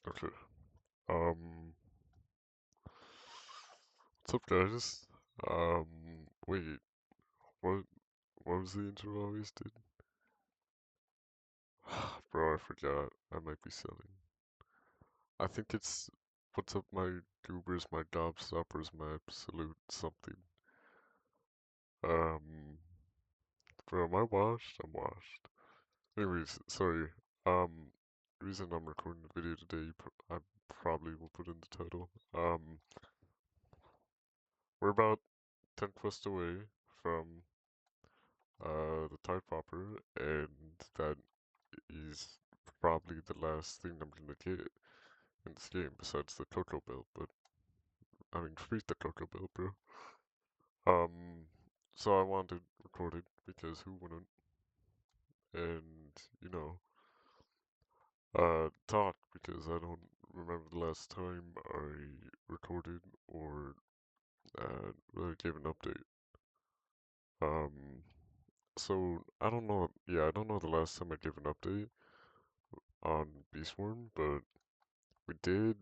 Okay. Um, what's up, guys? Wait, what? What was the intro I always did? Bro, I forgot. I might be selling. I think it's what's up, my goobers, my gobstoppers, my absolute something. Um, bro, am I washed? I'm washed. Anyways, sorry. The reason I'm recording the video today, I probably will put in the title. We're about 10 quests away from the Tide Popper, and that is probably the last thing I'm gonna get in this game besides the Cocoa Bell. But I mean, freak the Cocoa Bell, bro. Um, so I wanted to record it because who wouldn't? And talk because I don't remember the last time I recorded or really gave an update. Um, so I don't know. Yeah, I don't know the last time I gave an update on Beastworm, but we did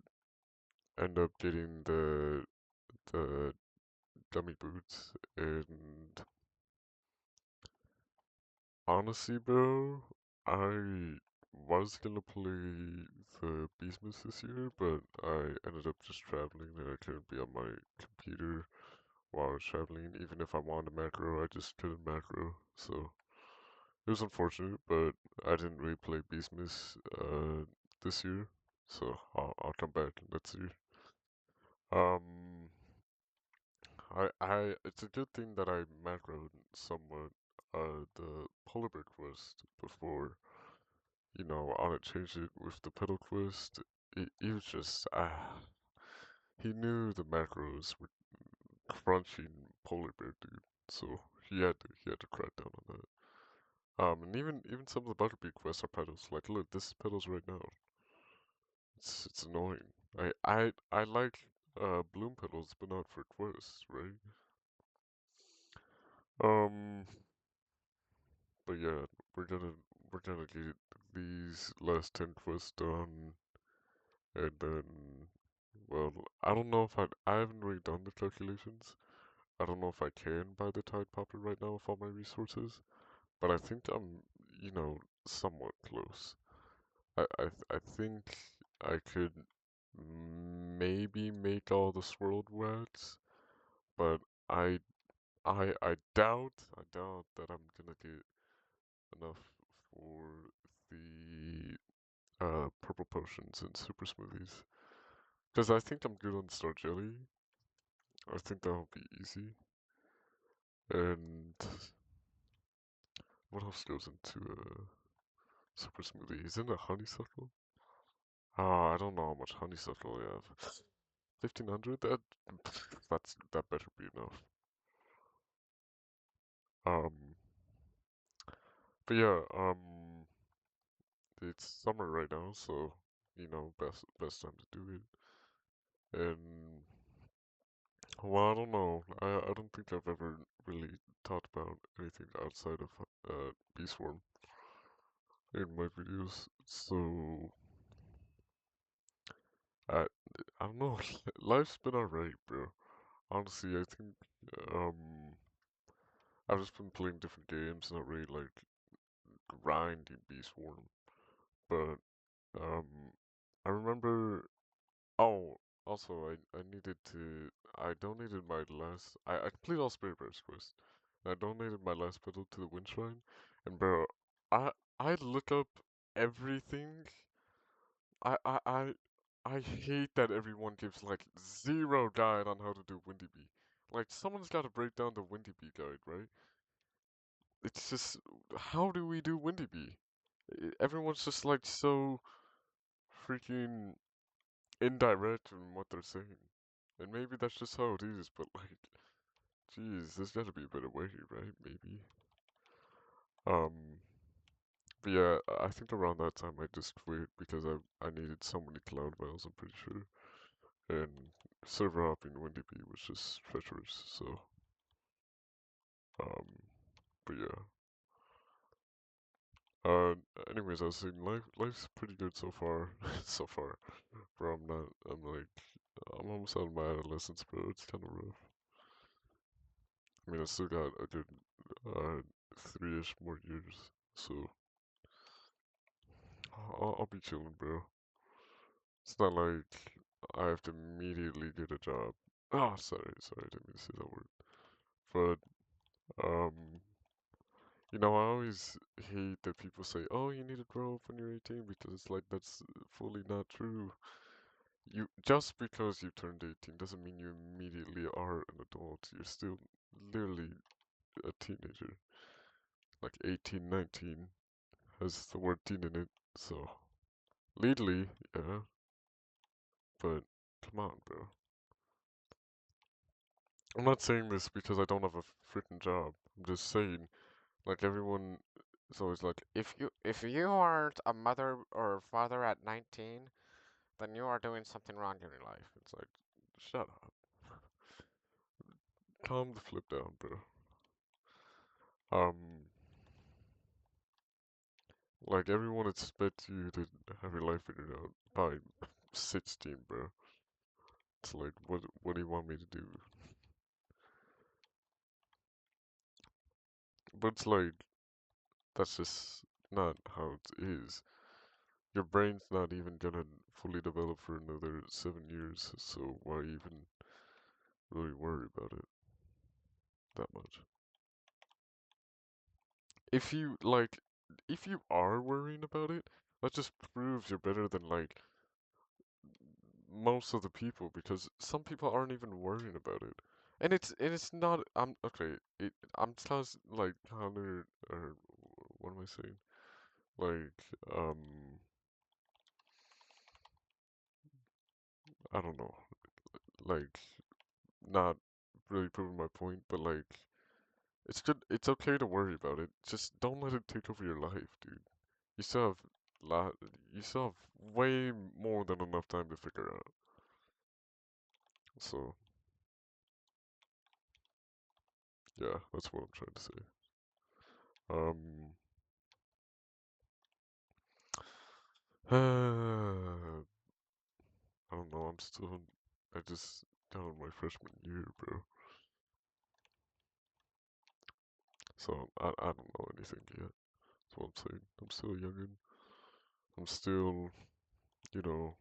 end up getting the dummy boots, and honestly, bro, I was gonna play the Beastmas this year, but I ended up just traveling and I couldn't be on my computer while I was traveling. Even if I wanted macro, I just couldn't macro. So it was unfortunate, but I didn't really play Beastmas this year. So I'll come back and let's see. Um, it's a good thing that I macroed somewhat the polar bear quest before, Onnit changed it with the pedal quest. He was just, he knew the macros were crunching polar bear, dude. So he had to crack down on that. And even some of the butterbean quests are pedals. Like, look, this is pedals right now. It's annoying. I like bloom pedals, but not for quests, right? Um, but yeah, we're gonna we're gonna get these last 10 quests done, and then, well, I don't know if I haven't really done the calculations. I don't know if I can buy the Tide Popper right now with all my resources, but I think I'm, somewhat close. I think I could maybe make all the swirled wax, but I I doubt that I'm gonna get enough for the purple potions and super smoothies. Because I think I'm good on star jelly. I think that'll be easy. And what else goes into a super smoothie? Isn't it honeysuckle? I don't know how much honeysuckle I have. 1500? That better be enough. Um, but yeah, it's summer right now, so best time to do it. And well, I don't know. I don't think I've ever really talked about anything outside of Beastworm in my videos. So I I don't know. Life's been alright, bro. Honestly, I think um I've just been playing different games, not really like grinding Beastworm. But um I remember. Oh, also, I needed to. I donated my last. I completed all Spirit Bears quests. I donated my last pedal to the Wind Shrine, and bro, I I look up everything. I I I I hate that everyone gives like zero guide on how to do Windy Bee. Like someone's got to break down the Windy Bee guide, right? It's just how do we do Windy Bee? Everyone's just like so freaking indirect in what they're saying. And maybe that's just how it is, but like, geez, there's gotta be a better way, right? Maybe. Um, but yeah, I think around that time I just quit because I needed so many cloud miles, I'm pretty sure. And server hopping Windy Bee was just treacherous, so, um, but yeah. Uh, anyways, I was saying life's pretty good so far, so far. bro, I'm not. I'm like, I'm almost out of my adolescence, bro. It's kind of rough. I mean, I still got a good uh, 3-ish more years, so I'll be chilling, bro. It's not like I have to immediately get a job. Oh, sorry, I didn't mean to say that word. But um, I always hate that people say, "Oh, you need to grow up when you're 18," because it's like that's fully not true. You just because you turned 18 doesn't mean you immediately are an adult. You're still literally a teenager. Like 18, 19 has the word teen in it, so legally, yeah, but come on, bro. I'm not saying this because I don't have a freaking job. I'm just saying, like everyone is always like, if you aren't a mother or a father at 19, then you are doing something wrong in your life. It's like, shut up. Calm the flip down, bro. Um, like everyone expects you to have your life figured out by 16, bro. It's like, what do you want me to do? But it's like, that's just not how it is. Your brain's not even gonna fully develop for another 7 years, so why even really worry about it that much? If you like, if you are worrying about it, that just proves you're better than like most of the people because some people aren't even worrying about it. And it's not I'm okay, I'm just like counter or what am I saying? Like I don't know. Like not really proving my point, but like it's okay to worry about it. Just don't let it take over your life, dude. You still have lot you still have way more than enough time to figure out. So yeah, that's what I'm trying to say. Um I don't know, I just got on my freshman year, bro. So I don't know anything yet. That's what I'm saying. I'm still youngin'. I'm still, you know,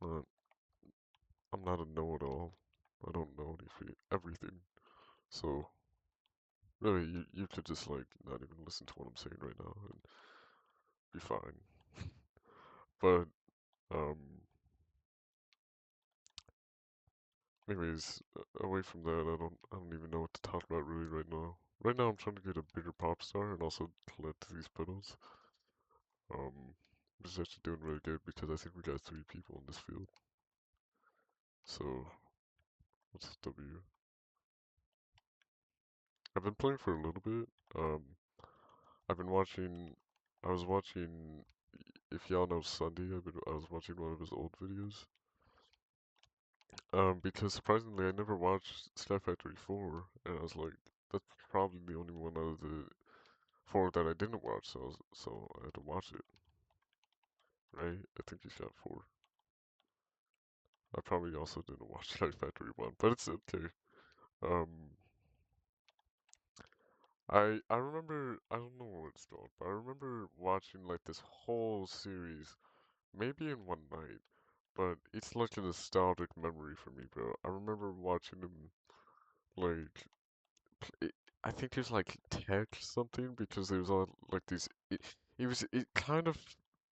not I'm not a know-it-all. I don't know everything. So really, you could just like not even listen to what I'm saying right now and be fine. But um, anyways, away from that, I don't even know what to talk about really right now. Right now, I'm trying to get a bigger pop star and also collect these pedals. This is actually doing really good because I think we got 3 people in this field. So what's W? I've been playing for a little bit. Um, I've been watching. I was watching. If y'all know Sunday, I was watching one of his old videos. Because surprisingly, I never watched Sky Factory 4, and I was like, that's probably the only one out of the 4 that I didn't watch, so I had to watch it, right? I think he's got 4. I probably also didn't watch Sky Factory 1, but it's okay. Um, I remember, I don't know what it's called, but I remember watching like this whole series, maybe in one night, but it's like a nostalgic memory for me, bro. I remember watching him like it, I think there's like tech something because there's all like these. It kind of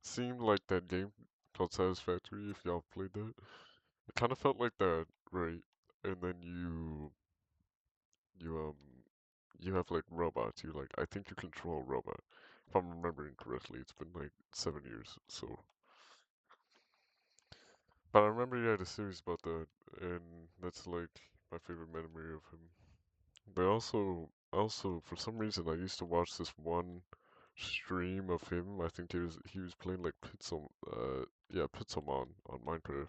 seemed like that game called Satisfactory. If y'all played that, it kind of felt like that, right? And then you you have like robots. You like I think you control a robot. If I'm remembering correctly, it's been like 7 years. So, but I remember you had a series about that, and that's like my favorite memory of him. But also for some reason I used to watch this one stream of him. I think he was playing like Pixelmon on Minecraft,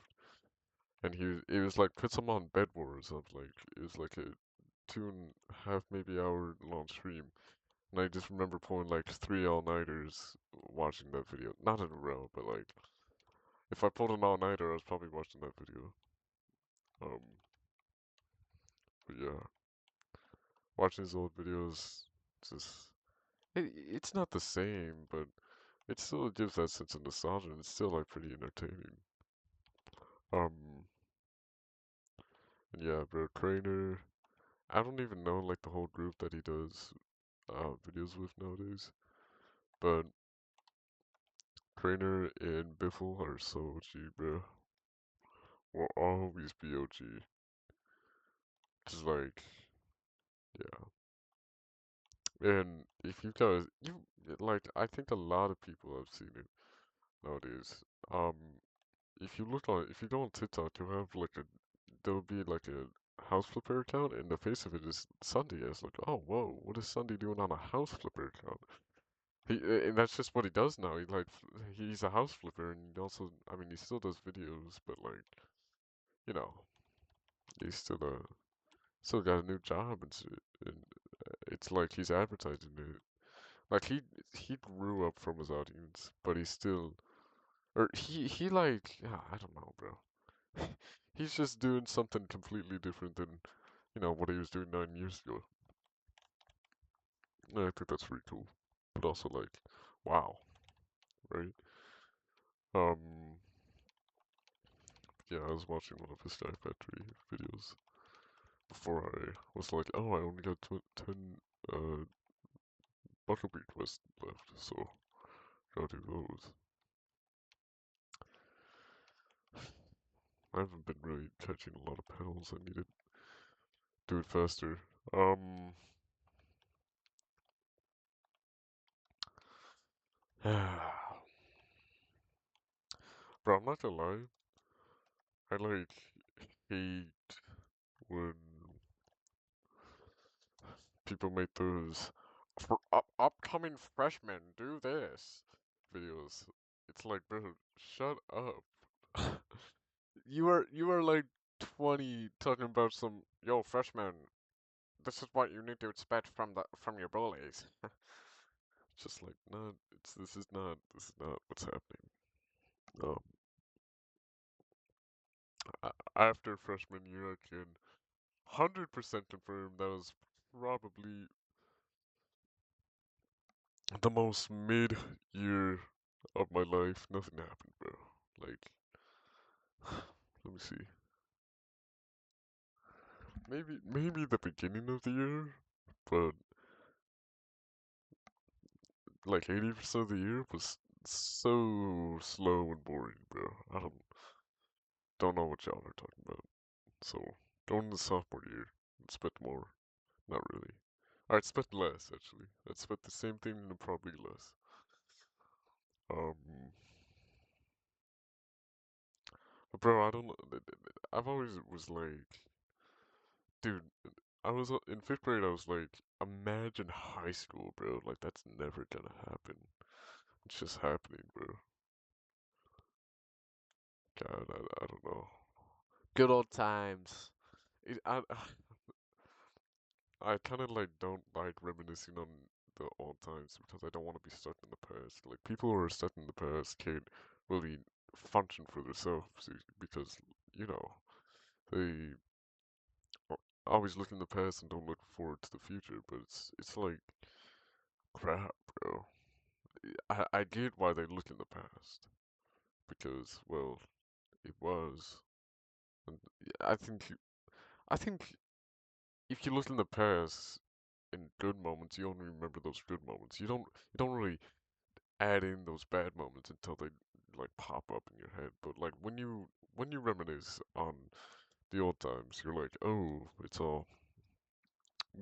and it was like Pixelmon Bed Wars of like it was like a 2.5 maybe hour long stream, and I just remember pulling like 3 all-nighters watching that video, not in a row, but like If I pulled an all-nighter, I was probably watching that video. Um, but yeah, watching his old videos, just it's not the same, but it still gives that sense of nostalgia, and it's still like pretty entertaining. Um, and yeah, bro, Trainer. I don't even know like the whole group that he does videos with nowadays, but Trainer and Biffle are so OG, bro. Will always be OG. Just like, yeah. And if you guys, you like, I think a lot of people have seen it nowadays. Um, if you go on TikTok, you have like there will be like a house flipper account, and the face of it is Sunday. It's like, oh, whoa, what is Sunday doing on a house flipper account? And that's just what he does now. He's a house flipper, and he also, I mean, he still does videos, but like, you know, he's still got a new job and shit. And it's like he's advertising it. Like he grew up from his audience, but he's still, or he like, yeah, I don't know, bro. He's just doing something completely different than, what he was doing 9 years ago. And I think that's pretty cool. But also like, wow, right? Um, yeah, I was watching one of his Sky Factory videos before I was like, oh, I only got 10 uh bucko quests left, so gotta do those. I haven't been really catching a lot of pedals. I need to do it faster. Um, bro, I'm not gonna lie. I like hate when people make those for upcoming freshmen do this videos. It's like, bro, shut up. You are like 20 talking about some yo freshman. This is what you need to expect from your bullies. Just like, no, this is not what's happening. Um, After freshman year, I can 100% confirm that was probably the most mid year of my life. Nothing happened, bro. Like, let me see. Maybe the beginning of the year, but like 80% of the year was so slow and boring, bro. I don't know what y'all are talking about. So going into sophomore year, expect more. Not really. I expect less actually. I expect the same thing and probably less. Um, but bro, I don't know. I've always was like, dude, I was in fifth grade. I was like, imagine high school, bro. Like that's never gonna happen. It's just happening, bro. God, I don't know. Good old times. It, I kind of like don't like reminiscing on the old times because I don't want to be stuck in the past. Like people who are stuck in the past can't really function for themselves because you know they always look in the past and don't look forward to the future. But it's like crap, bro. I get why they look in the past because well it was. And I think if you look in the past in good moments, you only remember those good moments. You don't really add in those bad moments until they like pop up in your head. But like when you reminisce on the old times, you're like, oh, it's all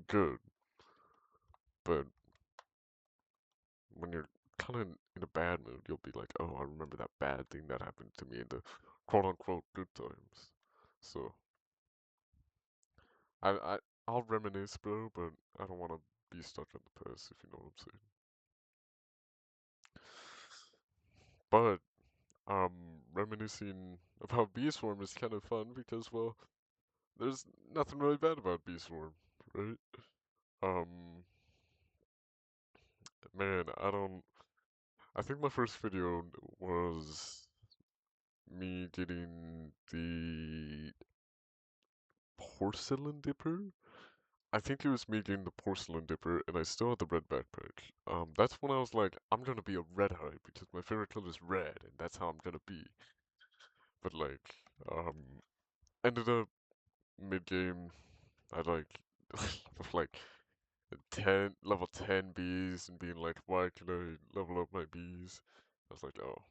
good. But when you're kind of in a bad mood, you'll be like, oh, I remember that bad thing that happened to me in the quote unquote good times. So I I'll reminisce, bro, but I don't want to be stuck in the past, if you know what I'm saying. But reminiscing about Beast Swarm is kind of fun because, well, there's nothing really bad about Beast Swarm, right? Um, man, I don't. I think my first video was me getting the porcelain dipper. I think it was me getting the porcelain dipper, and I still had the red backpack. That's when I was like, I'm gonna be a red eye because my favorite color is red, and that's how I'm gonna be. But like, ended up mid game, I like with like 10 level 10 bees and being like, why can I level up my bees? I was like, oh,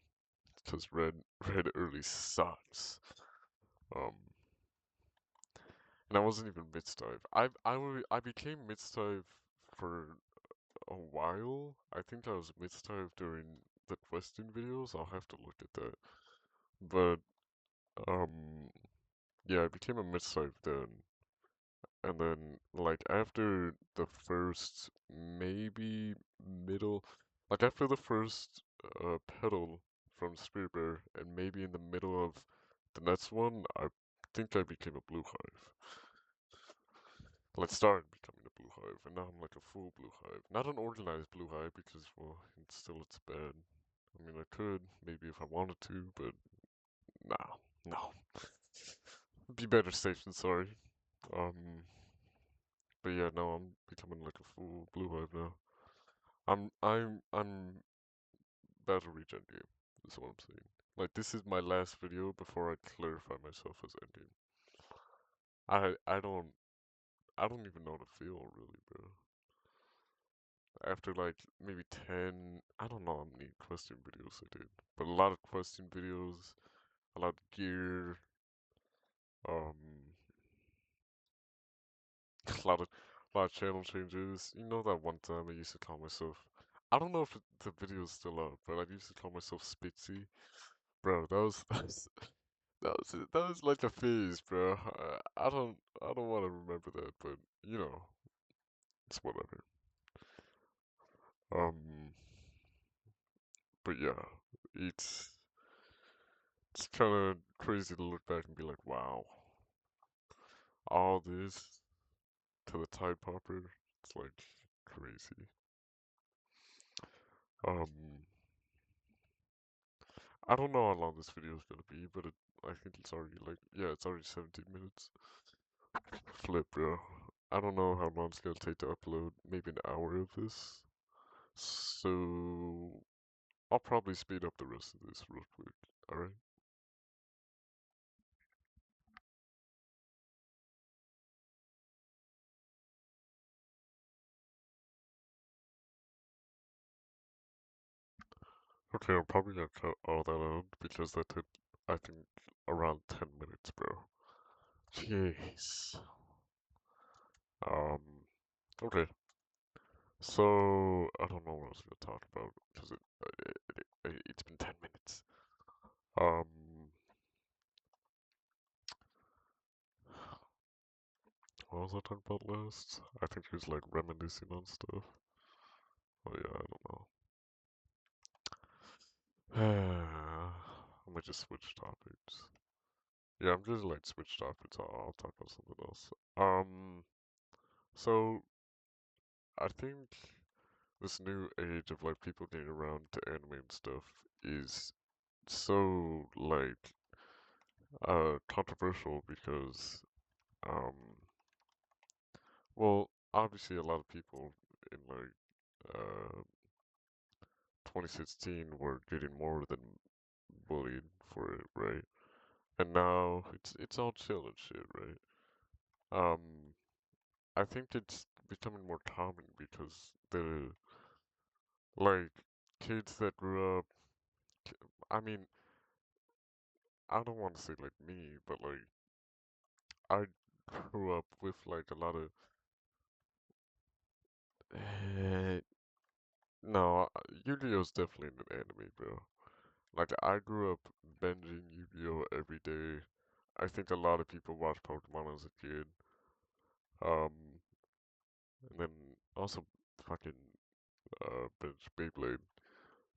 because red early sucks. Um, and I wasn't even mid dive. I became mid dive for a while. I think I was mid dive during the questing videos. I'll have to look at that. But um, yeah, I became a mid dive then. And then, like, after the first, maybe middle, like, after the first pedal from Spirit Bear, and maybe in the middle of the next one, I think I became a Blue Hive. Like, started becoming a Blue Hive, and now I'm like a full Blue Hive. Not an organized Blue Hive, because, well, it's bad. I mean, I could, maybe if I wanted to, but nah, no. Be better safe than sorry. Um, But yeah, no, I'm becoming like a full blue hive now. I'm about to reach endgame. That's what I'm saying. Like this is my last video before I clarify myself as endgame. I don't even know how to feel really, bro. After like maybe 10, I don't know how many question videos I did, but a lot of question videos, a lot of gear, um, a lot of channel changes. You know that one time I used to call myself. I don't know if the video is still up, but I used to call myself Spitzy. Bro, that was like a phase, bro. I don't want to remember that, but you know, it's whatever. Um, but yeah, it's it's kind of crazy to look back and be like, wow, all this to the Tide Popper. It's like crazy. Um, I don't know how long this video is gonna be, but I think it's already like, yeah, it's already 17 minutes. Flip, bro. I don't know how long it's gonna take to upload. Maybe an hour of this. So I'll probably speed up the rest of this real quick. Alright? Okay, I'm probably gonna cut all that out because that took, I think, around 10 minutes, bro. Jeez. Um, okay. So, I don't know what I was gonna talk about because it's been 10 minutes. Um, what was I talking about last? I think he was like reminiscing on stuff. Oh yeah, I don't know. I might just switch topics. Yeah, I'm just like switch topics. I'll talk about something else. So I think this new age of like people getting around to anime and stuff is so like controversial because um well obviously a lot of people in like 2016 were getting more than bullied for it, right? And now it's all chill and shit, right? Um I think it's becoming more common because the like kids that grew up, I mean, I don't want to say like me, but like I grew up with like a lot of eh, no, Yu-Gi-Oh's definitely an anime, bro. Like I grew up binging Yu-Gi-Oh every day. I think a lot of people watched Pokemon as a kid. Um, and then also fucking binge Beyblade,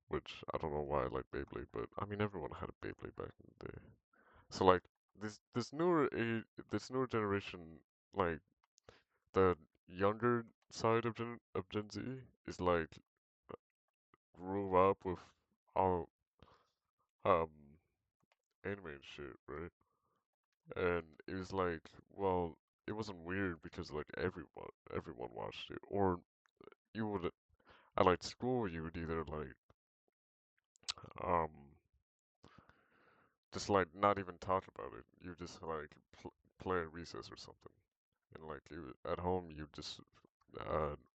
which I don't know why I like Beyblade, but I mean everyone had a Beyblade back in the day. So like this newer generation, like the younger side of Gen Z is like grew up with all um anime and shit, right? And it was like, well, it wasn't weird because like everyone watched it, or you would at like school you would either like um just like not even talk about it. You just like play at recess or something, and like you at home you just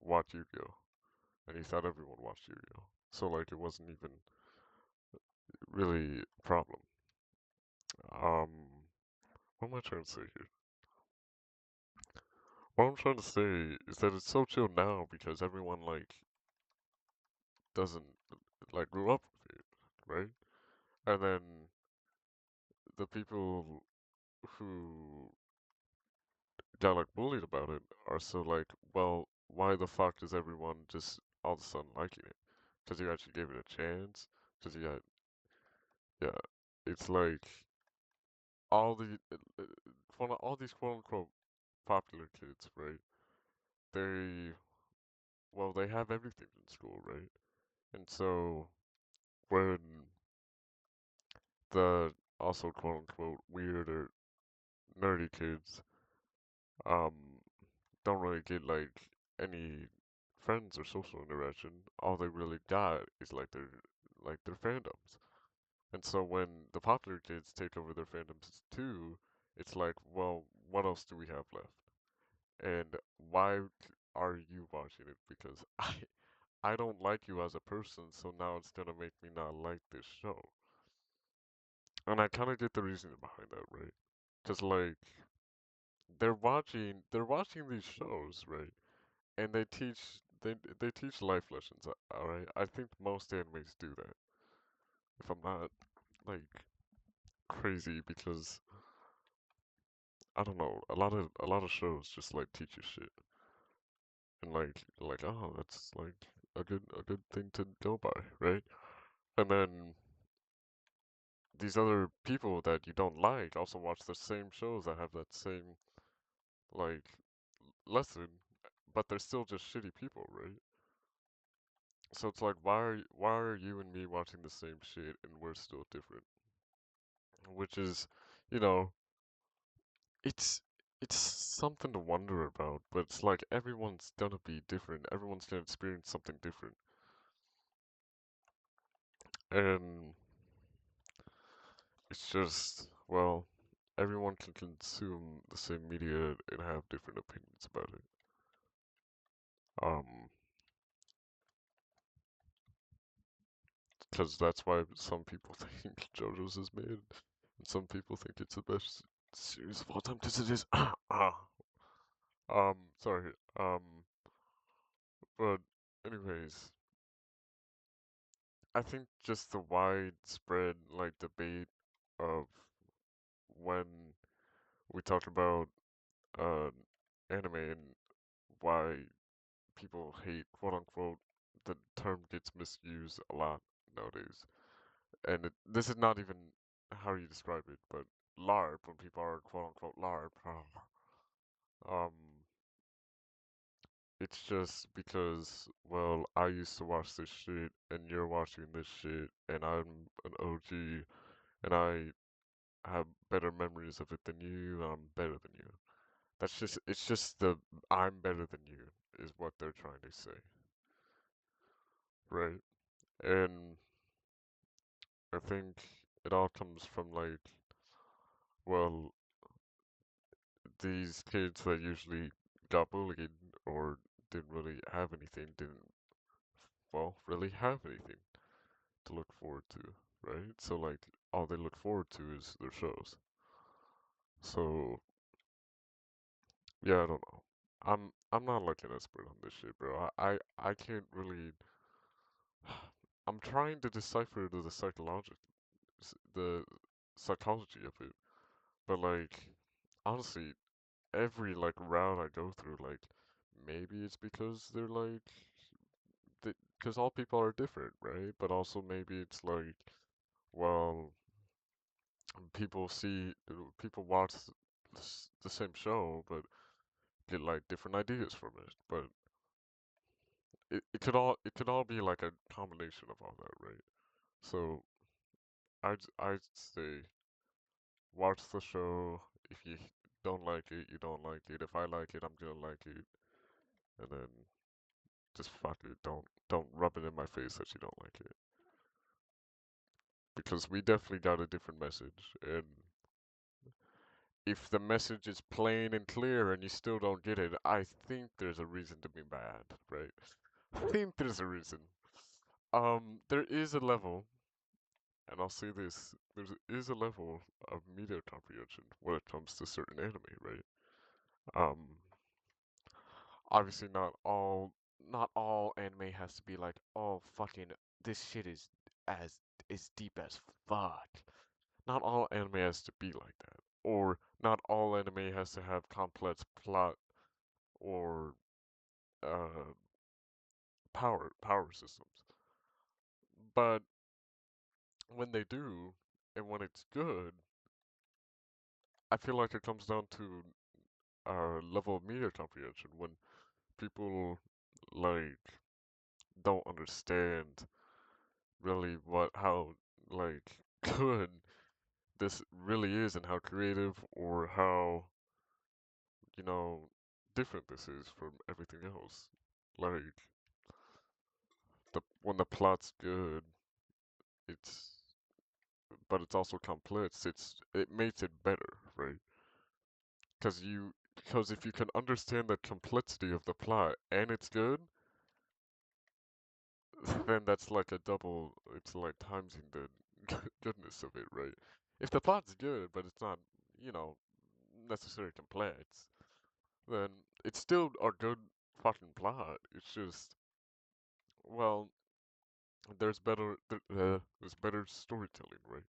watch Yu-Gi-Oh, and you thought everyone watched Yu-Gi-Oh, so like it wasn't even really a problem. Um, what am I trying to say here? What I'm trying to say is that it's so chill now because everyone like doesn't like grew up with it, right? And then the people who got like bullied about it are so like, well, why the fuck is everyone just all of a sudden liking it? Because you actually gave it a chance? Because you got, yeah, it's like all the, all these quote unquote popular kids, right? They, well, they have everything in school, right? And so when the also quote unquote weird or nerdy kids, um, don't really get like any friends or social interaction. All they really got is like their fandoms. And so when the popular kids take over their fandoms too, it's like, well, what else do we have left? And why are you watching it? Because I don't like you as a person, so now it's gonna make me not like this show. And I kind of get the reasoning behind that, right? Because like they're watching these shows, right? And they teach life lessons. All right, I think most animes do that. If I'm not like crazy, because I don't know, a lot of shows just like teach you shit, and like oh that's like a good thing to go by, right? And then these other people that you don't like also watch the same shows that have that same like lesson, but they're still just shitty people, right? So it's like why are you and me watching the same shit and we're still different? Which is, you know, it's it's something to wonder about, but it's like everyone's gonna be different. Everyone's gonna experience something different. And it's just, well, everyone can consume the same media and have different opinions about it. Um, because that's why some people think JoJo's is mid, and some people think it's the best series of all time because it is. Sorry. But anyways, I think just the widespread like debate of when we talk about uh anime and why people hate quote unquote the term gets misused a lot nowadays. And this is not even how you describe it, but LARP when people are quote unquote LARP. Um, it's just because, well, I used to watch this shit and you're watching this shit and I'm an OG and I have better memories of it than you, and I'm better than you. It's just the I'm better than you is what they're trying to say, right? And I think it all comes from like, well, these kids that usually got bullied or didn't really have anything, didn't, well, really have anything to look forward to, right? So like all they look forward to is their shows. So yeah, I don't know. I'm not like an expert on this shit, bro. I can't really. I'm trying to decipher the psychology of it, but like honestly, every like route I go through, like maybe it's because they're like, because all people are different, right? But also maybe it's like, well, people watch the same show, but get like different ideas from it. But it could all be like a combination of all that, right? So I'd say. watch the show. If you don't like it, you don't like it. If I like it, I'm gonna like it. And then just fuck it. Don't rub it in my face that you don't like it. Because we definitely got a different message. And if the message is plain and clear and you still don't get it, I think there's a reason to be mad, right? I think there's a reason. There is a level, and I'll say this, there is a level of media comprehension when it comes to certain anime, right? Um, Obviously not all anime has to be like, oh fucking this shit as is deep as fuck. Not all anime has to be like that. Or not all anime has to have complex plot or uh power systems. But when they do, and when it's good, I feel like it comes down to our level of media comprehension. When people like don't understand really how like good this really is and how creative or how, you know, different this is from everything else. Like the when the plot's good, it's but it's also complex. It makes it better, right? Because if you can understand the complexity of the plot and it's good, then that's like a double. It's like timesing the goodness of it, right? If the plot's good, but it's not, you know, necessarily complex, then it's still a good fucking plot. It's just, well, there's better storytelling, right?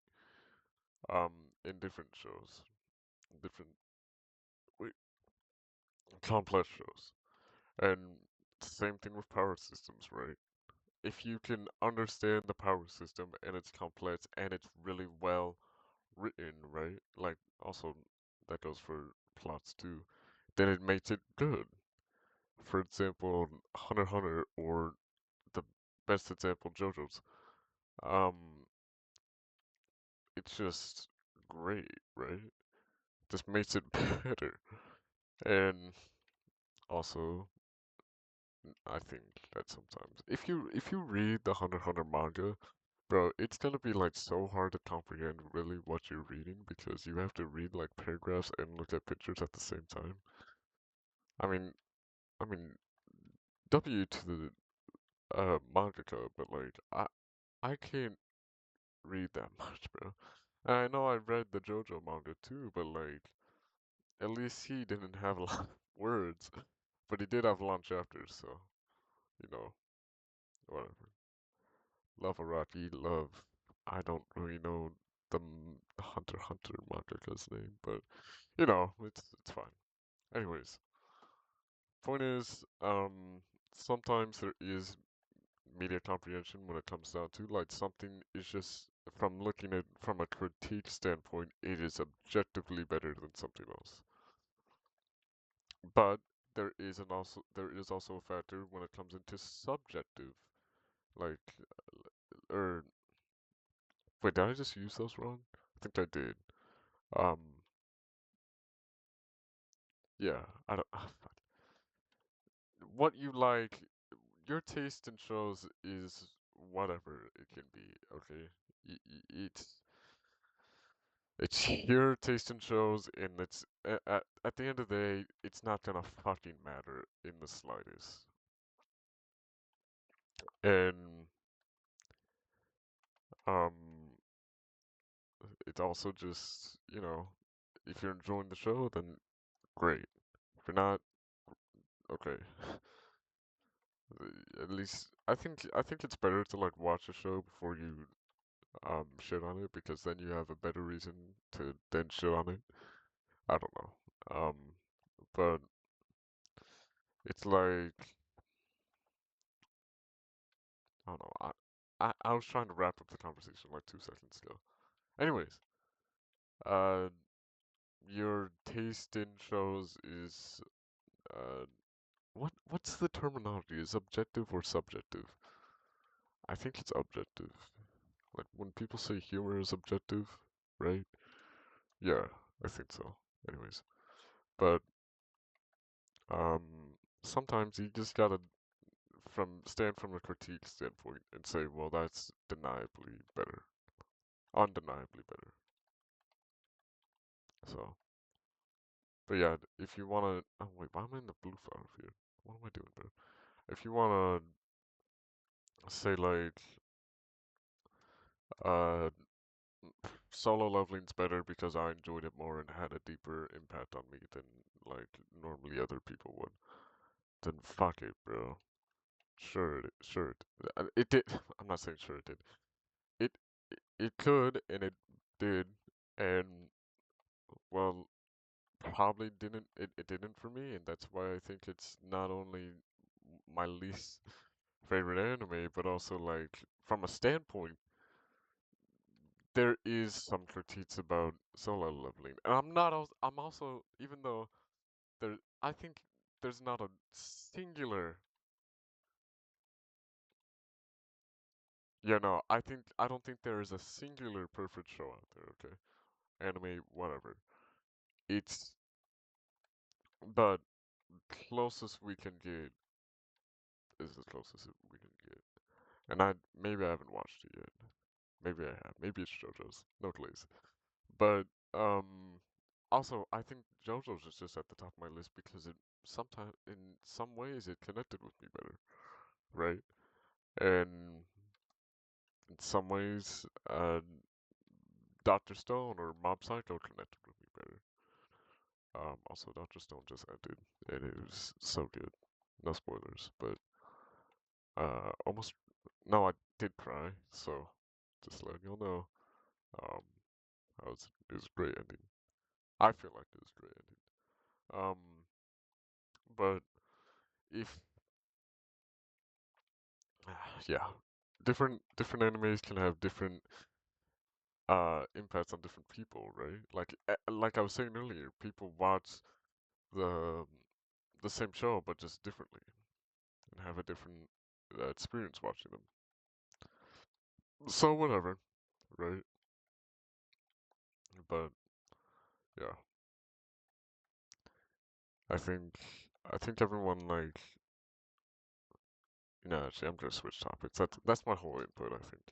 In different shows, different wait, complex shows, and same thing with power systems, right? If you can understand the power system and it's complex and it's really well written, right? Like also that goes for plots too, then it makes it good. For example, Hunter x Hunter or the best example, JoJo's. Um, it's just great, right? Just makes it better. And also, I think that sometimes if you read the Hunter x Hunter manga, bro, it's gonna be like so hard to comprehend really what you're reading because you have to read like paragraphs and look at pictures at the same time. I mean, I mean, W to the mangaka, but like I can't read that much, bro. And I know I read the JoJo manga too, but like at least he didn't have a lot of words, but he did have long chapters, so you know, whatever. Love Araki, love. I don't really know the Hunter x Hunter mangaka's name, but you know, it's fine. Anyways, point is, sometimes there is media comprehension when it comes down to like something is just from looking at from a critique standpoint, it is objectively better than something else. But there is also a factor when it comes into subjective, like or wait, did I just use those wrong? I think I did. Um, yeah, I don't. What you like, your taste in shows is whatever it can be. Okay, it's your taste in shows, and it's at the end of the day, it's not gonna fucking matter in the slightest. And um, it's also just, you know, if you're enjoying the show, then great. If you're not, okay. At least I think it's better to like watch a show before you shit on it because then you have a better reason to then shit on it. I don't know. But it's like I don't know. I was trying to wrap up the conversation like 2 seconds ago. Anyways, uh, your taste in shows is uh, what's the terminology? Is objective or subjective? I think it's objective. Like when people say humor is objective, right? Yeah, I think so. Anyways, but sometimes you just gotta stand from a critique standpoint and say, well, that's deniably better, undeniably better. So, but yeah, if you wanna, oh wait, why am I in the blue flower field? What am I doing, bro? If you wanna say like, uh, solo leveling's better because I enjoyed it more and had a deeper impact on me than like normally other people would, then fuck it, bro. Sure, it did. I'm not saying sure it did. It it could and it did, and well, probably didn't. It didn't for me, and that's why I think it's not only my least favorite anime, but also like from a standpoint, there is some critiques about solo leveling, and I'm not. I'm also, even though there, I think there's not a singular. Yeah, no, I don't think there is a singular perfect show out there. Okay, anime, whatever. It's the closest we can get is the closest we can get. And maybe I haven't watched it yet. Maybe I have. Maybe it's JoJo's. No clues. But also I think JoJo's is just at the top of my list because it sometimes in some ways it connected with me better, right? And in some ways, Dr. Stone or Mob Psycho connected with me better. Also Dr. Stone just ended and it was so good. No spoilers, but almost no, I did cry, so just letting y'all know. Um, it was a great ending. I feel like it was a great ending. But if yeah, different animes can have different impacts on different people, right? Like I was saying earlier, people watch the the same show but just differently and have a different experience watching them. So whatever, right? But yeah, I think I think everyone like no, actually, I'm gonna switch topics. That's my whole input. I think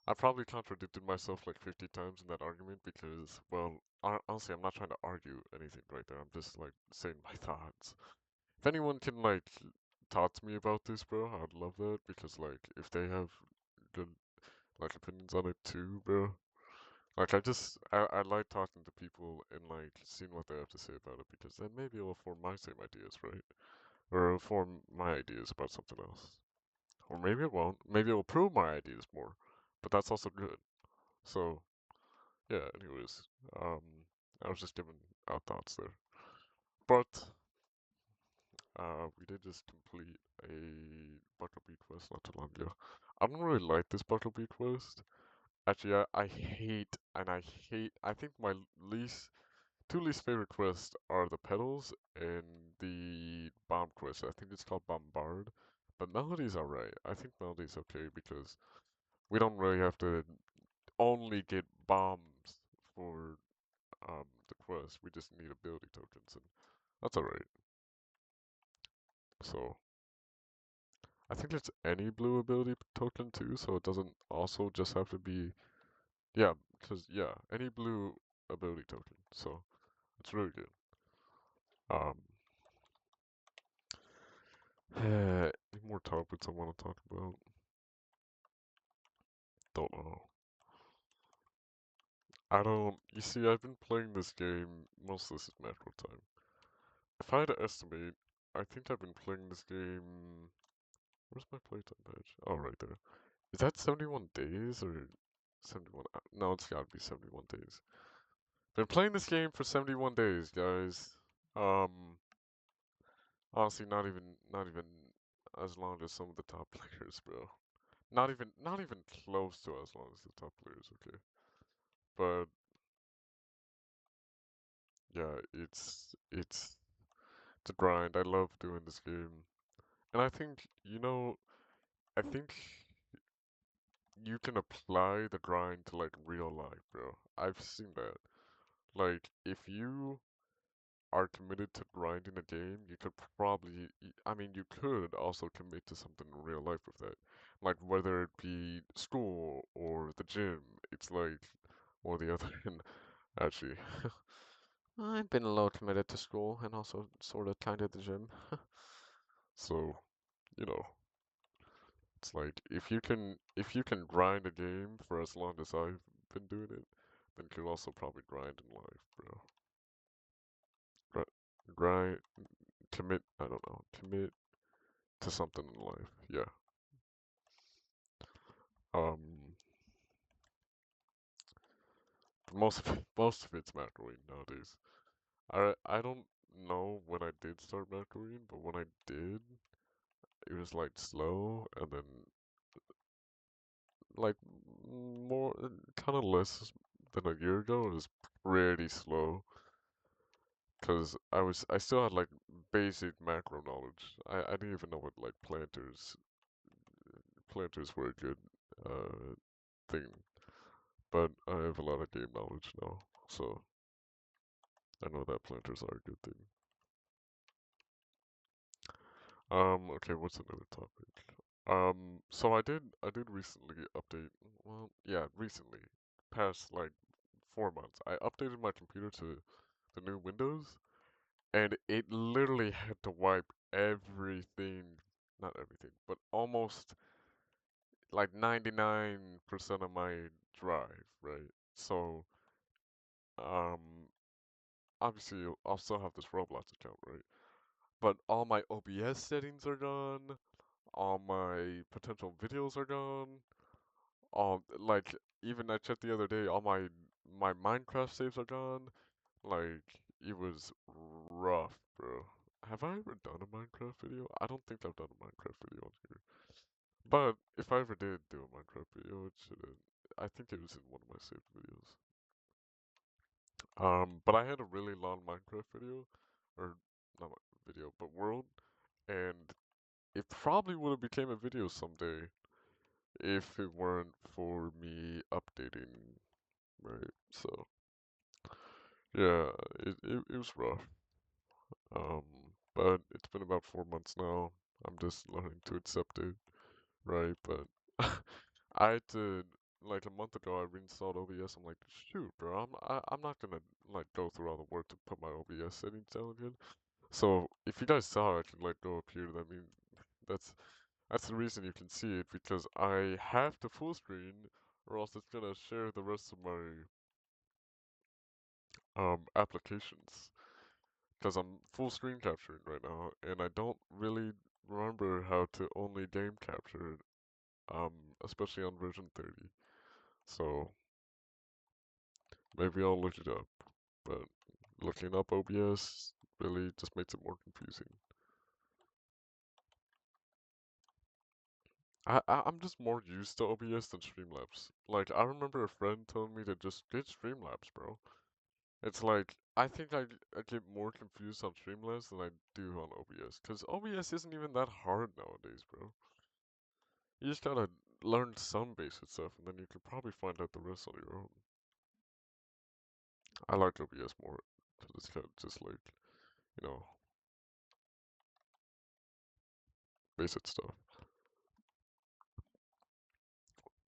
I probably contradicted myself like 50 times in that argument because, well, honestly, I'm not trying to argue anything right there. I'm just like saying my thoughts. If anyone can like talk to me about this, bro, I'd love that because like if they have good like opinions on it too, bro. Like I like talking to people and like seeing what they have to say about it because then maybe it'll form my same ideas, right? Or it'll form my ideas about something else. Or maybe it won't. Maybe it will prove my ideas more. But that's also good. So, yeah, anyways, um, I was just giving our thoughts there. But, we did just complete a Buckle Beat quest not too long ago. I don't really like this Buckle Beat quest. Actually, I hate, I think my two least favorite quests are the Petals and the Bomb quest. I think it's called Bombard. But Melody's alright. I think Melody's okay because we don't really have to only get bombs for the quest. We just need ability tokens, and that's alright. So I think it's any blue ability token too, so it doesn't also just have to be yeah, because yeah, any blue ability token. So it's really good. Um, any more topics I want to talk about? Don't know. I don't. You see, I've been playing this game. Most of this is macro time. If I had to estimate, I think I've been playing this game. Where's my playtime badge? Oh, right there. Is that 71 days or 71? No, it's gotta be 71 days. Been playing this game for 71 days, guys. Um, honestly, not even as long as some of the top players, bro. Not even close to as long as the top players, okay? But yeah, it's a grind. I love doing this game. And I think, I think you can apply the grind to like real life, bro. I've seen that. Like, if you are committed to grinding a game, you could probably, I mean, you could also commit to something in real life with that. Like, whether it be school or the gym, it's like, or the other end, actually. I've been a little committed to school and also sort of kind of the gym. So, you know, it's like if you can grind a game for as long as I've been doing it, then you can also probably grind in life, bro. Grind, commit, I don't know, commit to something in life. Yeah. Um, most of it's macroing nowadays. I don't know when I did start macroing, but when I did, it was like slow, and then like more, kind of less than a year ago. It was pretty slow because I still had like basic macro knowledge. I didn't even know what like planters were a good uh thing, but I have a lot of game knowledge now, so I know that planters are a good thing. Okay, what's another topic? So I did recently update, well, yeah, recently, past like 4 months, I updated my computer to the new Windows, and it literally had to wipe everything, not everything, but almost like 99% of my drive, right? So, um, obviously I'll still have this Roblox account, right? But all my OBS settings are gone. All my potential videos are gone. Like even I checked the other day, all my Minecraft saves are gone. Like it was rough, bro. Have I ever done a Minecraft video? I don't think I've done a Minecraft video on here. But if I ever did do a Minecraft video, it should have. I think it was in one of my saved videos. But I had a really long Minecraft video, or not video, but world, and it probably would have became a video someday if it weren't for me updating, right? So yeah, it was rough. But it's been about 4 months now. I'm just learning to accept it, right? But I had to like a month ago I reinstalled OBS. I'm like, shoot, bro, I'm not gonna like go through all the work to put my OBS settings down again. So if you guys saw I can like go up here, that means that's that's the reason you can see it because I have to full screen or else it's gonna share the rest of my applications because I'm full screen capturing right now and I don't really remember how to only game capture especially on version 30. So maybe I'll look it up, but looking up OBS really just makes it more confusing. I'm just more used to OBS than Streamlabs. Like I remember a friend telling me to just get Streamlabs, bro. It's like I think I get more confused on Streamlabs than I do on OBS, because OBS isn't even that hard nowadays, bro. You just gotta learn some basic stuff, and then you could probably find out the rest on your own. I like OBS more, because it's kind of just like, you know, basic stuff.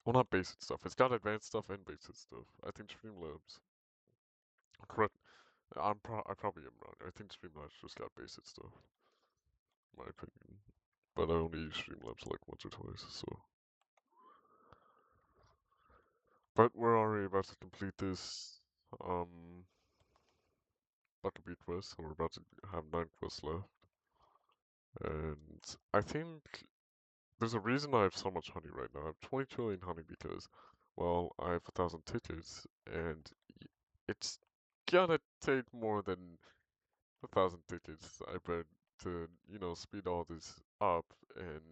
Well, not basic stuff. It's got advanced stuff and basic stuff. I think Streamlabs, correct. I probably am wrong. I think Streamlabs just got basic stuff, in my opinion. But I only use Streamlabs like once or twice, so. But we're already about to complete this um bucket beat quest, so we're about to have 9 quests left. And I think there's a reason I have so much honey right now. I have 20 trillion honey because, well, I have 1,000 tickets, and it's gonna take more than 1,000 tickets, I bet, to, speed all this up and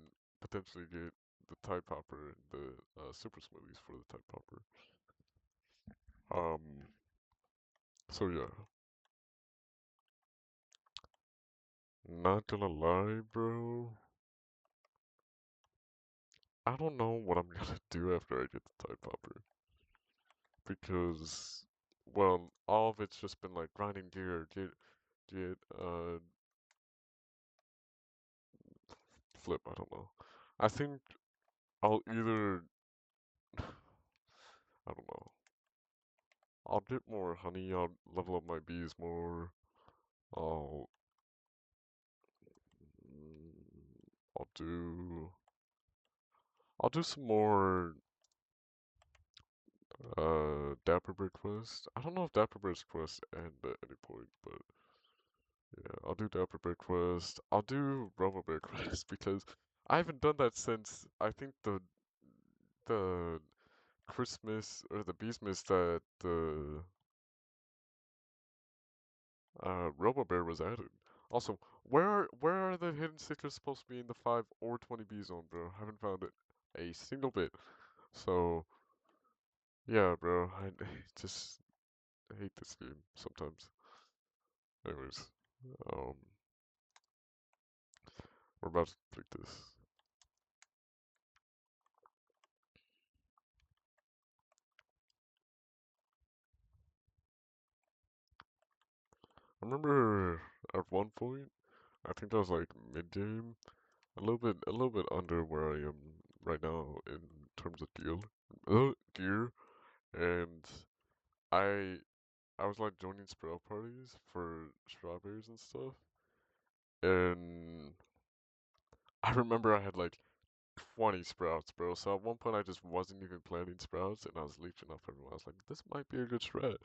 potentially get the Tide Popper and the super smoothies for the Tide Popper. Um, so yeah, not gonna lie, bro. I don't know what I'm gonna do after I get the Tide Popper because well, all of it's just been like grinding gear, get, flip. I don't know. I think I'll either, I don't know. I'll get more honey. I'll level up my bees more. I'll, I'll do, I'll do some more Dapper Bear quest. I don't know if Dapper Bear's quest end at any point, but yeah, I'll do Dapper Bear quest. I'll do Robo Bear quest because I haven't done that since I think the Christmas or the Beastmas that the Robo Bear was added. Also, where are the hidden stickers supposed to be in the 5 or 20B zone, bro? Haven't found it a single bit. So yeah, bro, I just hate this game sometimes. Anyways, um, we're about to click this. I remember at one point, I think that was like mid game, a little bit under where I am right now in terms of gear, and I I was like joining sprout parties for strawberries and stuff, and I remember I had like 20 sprouts, bro. So at one point I just wasn't even planting sprouts, and I was leeching off everyone. I was like, this might be a good strat.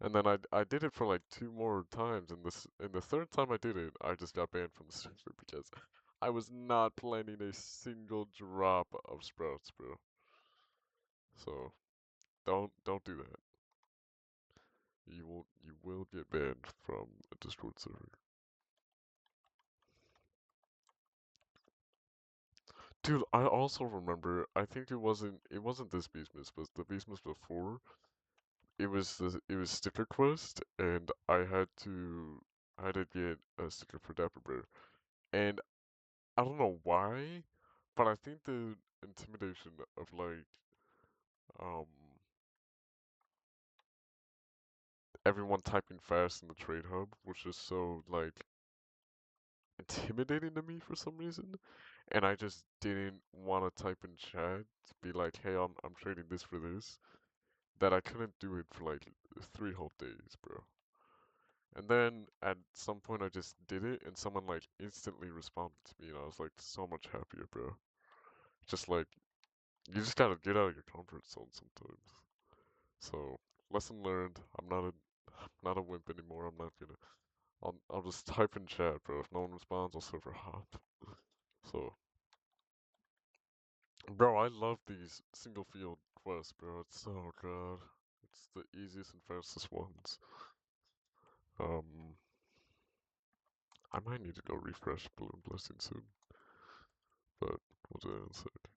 And then I did it for like two more times, and the third time I did it, I just got banned from the server because I was not planting a single drop of sprouts, bro. So don't do that. You will get banned from a Discord server. Dude, I also remember, I think it wasn't this Beastmas, but the Beastmas before. It was Sticker Quest, and I had to get a sticker for Dapper Bear. And I don't know why, but I think the intimidation of like um everyone typing fast in the trade hub was just so like intimidating to me for some reason, and I just didn't want to type in chat to be like, "Hey, I'm trading this for this," that I couldn't do it for like 3 whole days, bro. And then at some point I just did it, and someone like instantly responded to me, and I was like so much happier, bro. Just like you just gotta get out of your comfort zone sometimes. So lesson learned. I'm not a wimp anymore. I'm not gonna. I'll just type in chat, bro. If no one responds, I'll server hop. So, bro, I love these single field quests, bro. It's so good. It's the easiest and fastest ones. Um, I might need to go refresh Balloon Blessing soon, but we'll do that in a sec.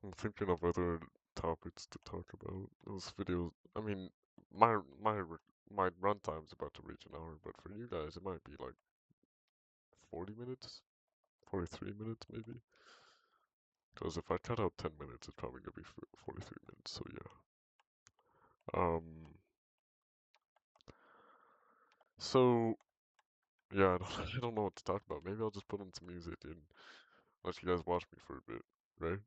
I'm thinking of other topics to talk about. Those videos. I mean, my runtime's about to reach an hour, but for you guys, it might be like 40 minutes, 43 minutes maybe. Because if I cut out 10 minutes, it's probably gonna be 43 minutes. So yeah. Um. So yeah, I don't, I don't know what to talk about. Maybe I'll just put on some music and let you guys watch me for a bit, right?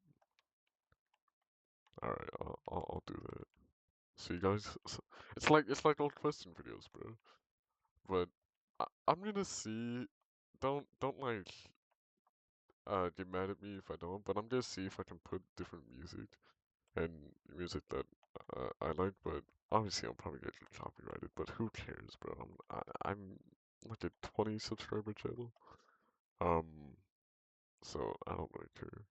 All right, I'll do that. So you guys, it's like old question videos, bro. But I'm gonna see. Don't like get mad at me if I don't. But I'm gonna see if I can put different music and music that I like. But obviously, I'll probably get copyrighted. But who cares, bro? I'm like a 20 subscriber channel. Um, so I don't really care.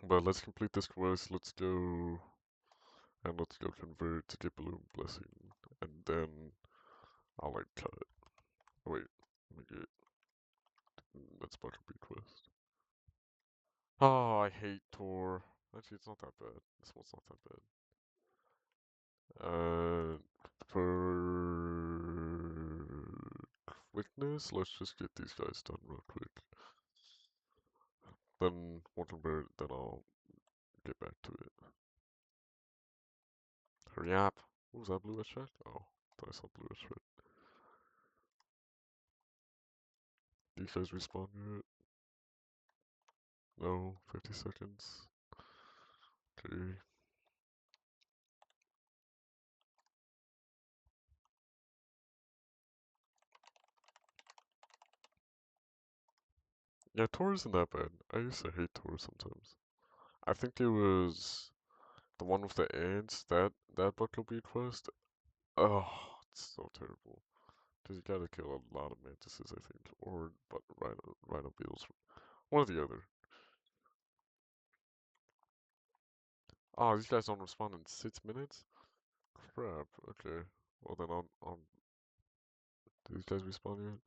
But let's complete this quest. Let's go and let's go convert to get balloon blessing, and then I'll like cut. Wait, let me get. Let's bucket beat quest. Oh, I hate Tor. Actually, it's not that bad. This one's not that bad. Uh, for fitness. Let's just get these guys done real quick. Then we'll convert. Then I'll get back to it. Hurry up. What was that blue check? Oh, thought I saw blue red. These guys respawn yet? No, 50 seconds. Okay. Yeah, Tor isn't that bad. I used to hate Tor sometimes. I think it was the one with the ants, that bucko beat quest. Oh, it's so terrible. Cause you gotta kill a lot of mantises, I think, or but rhino beetles, one or the other. Oh, these guys don't respond in 6 minutes. Crap. Okay. Well then I'll. Do these guys respawn yet?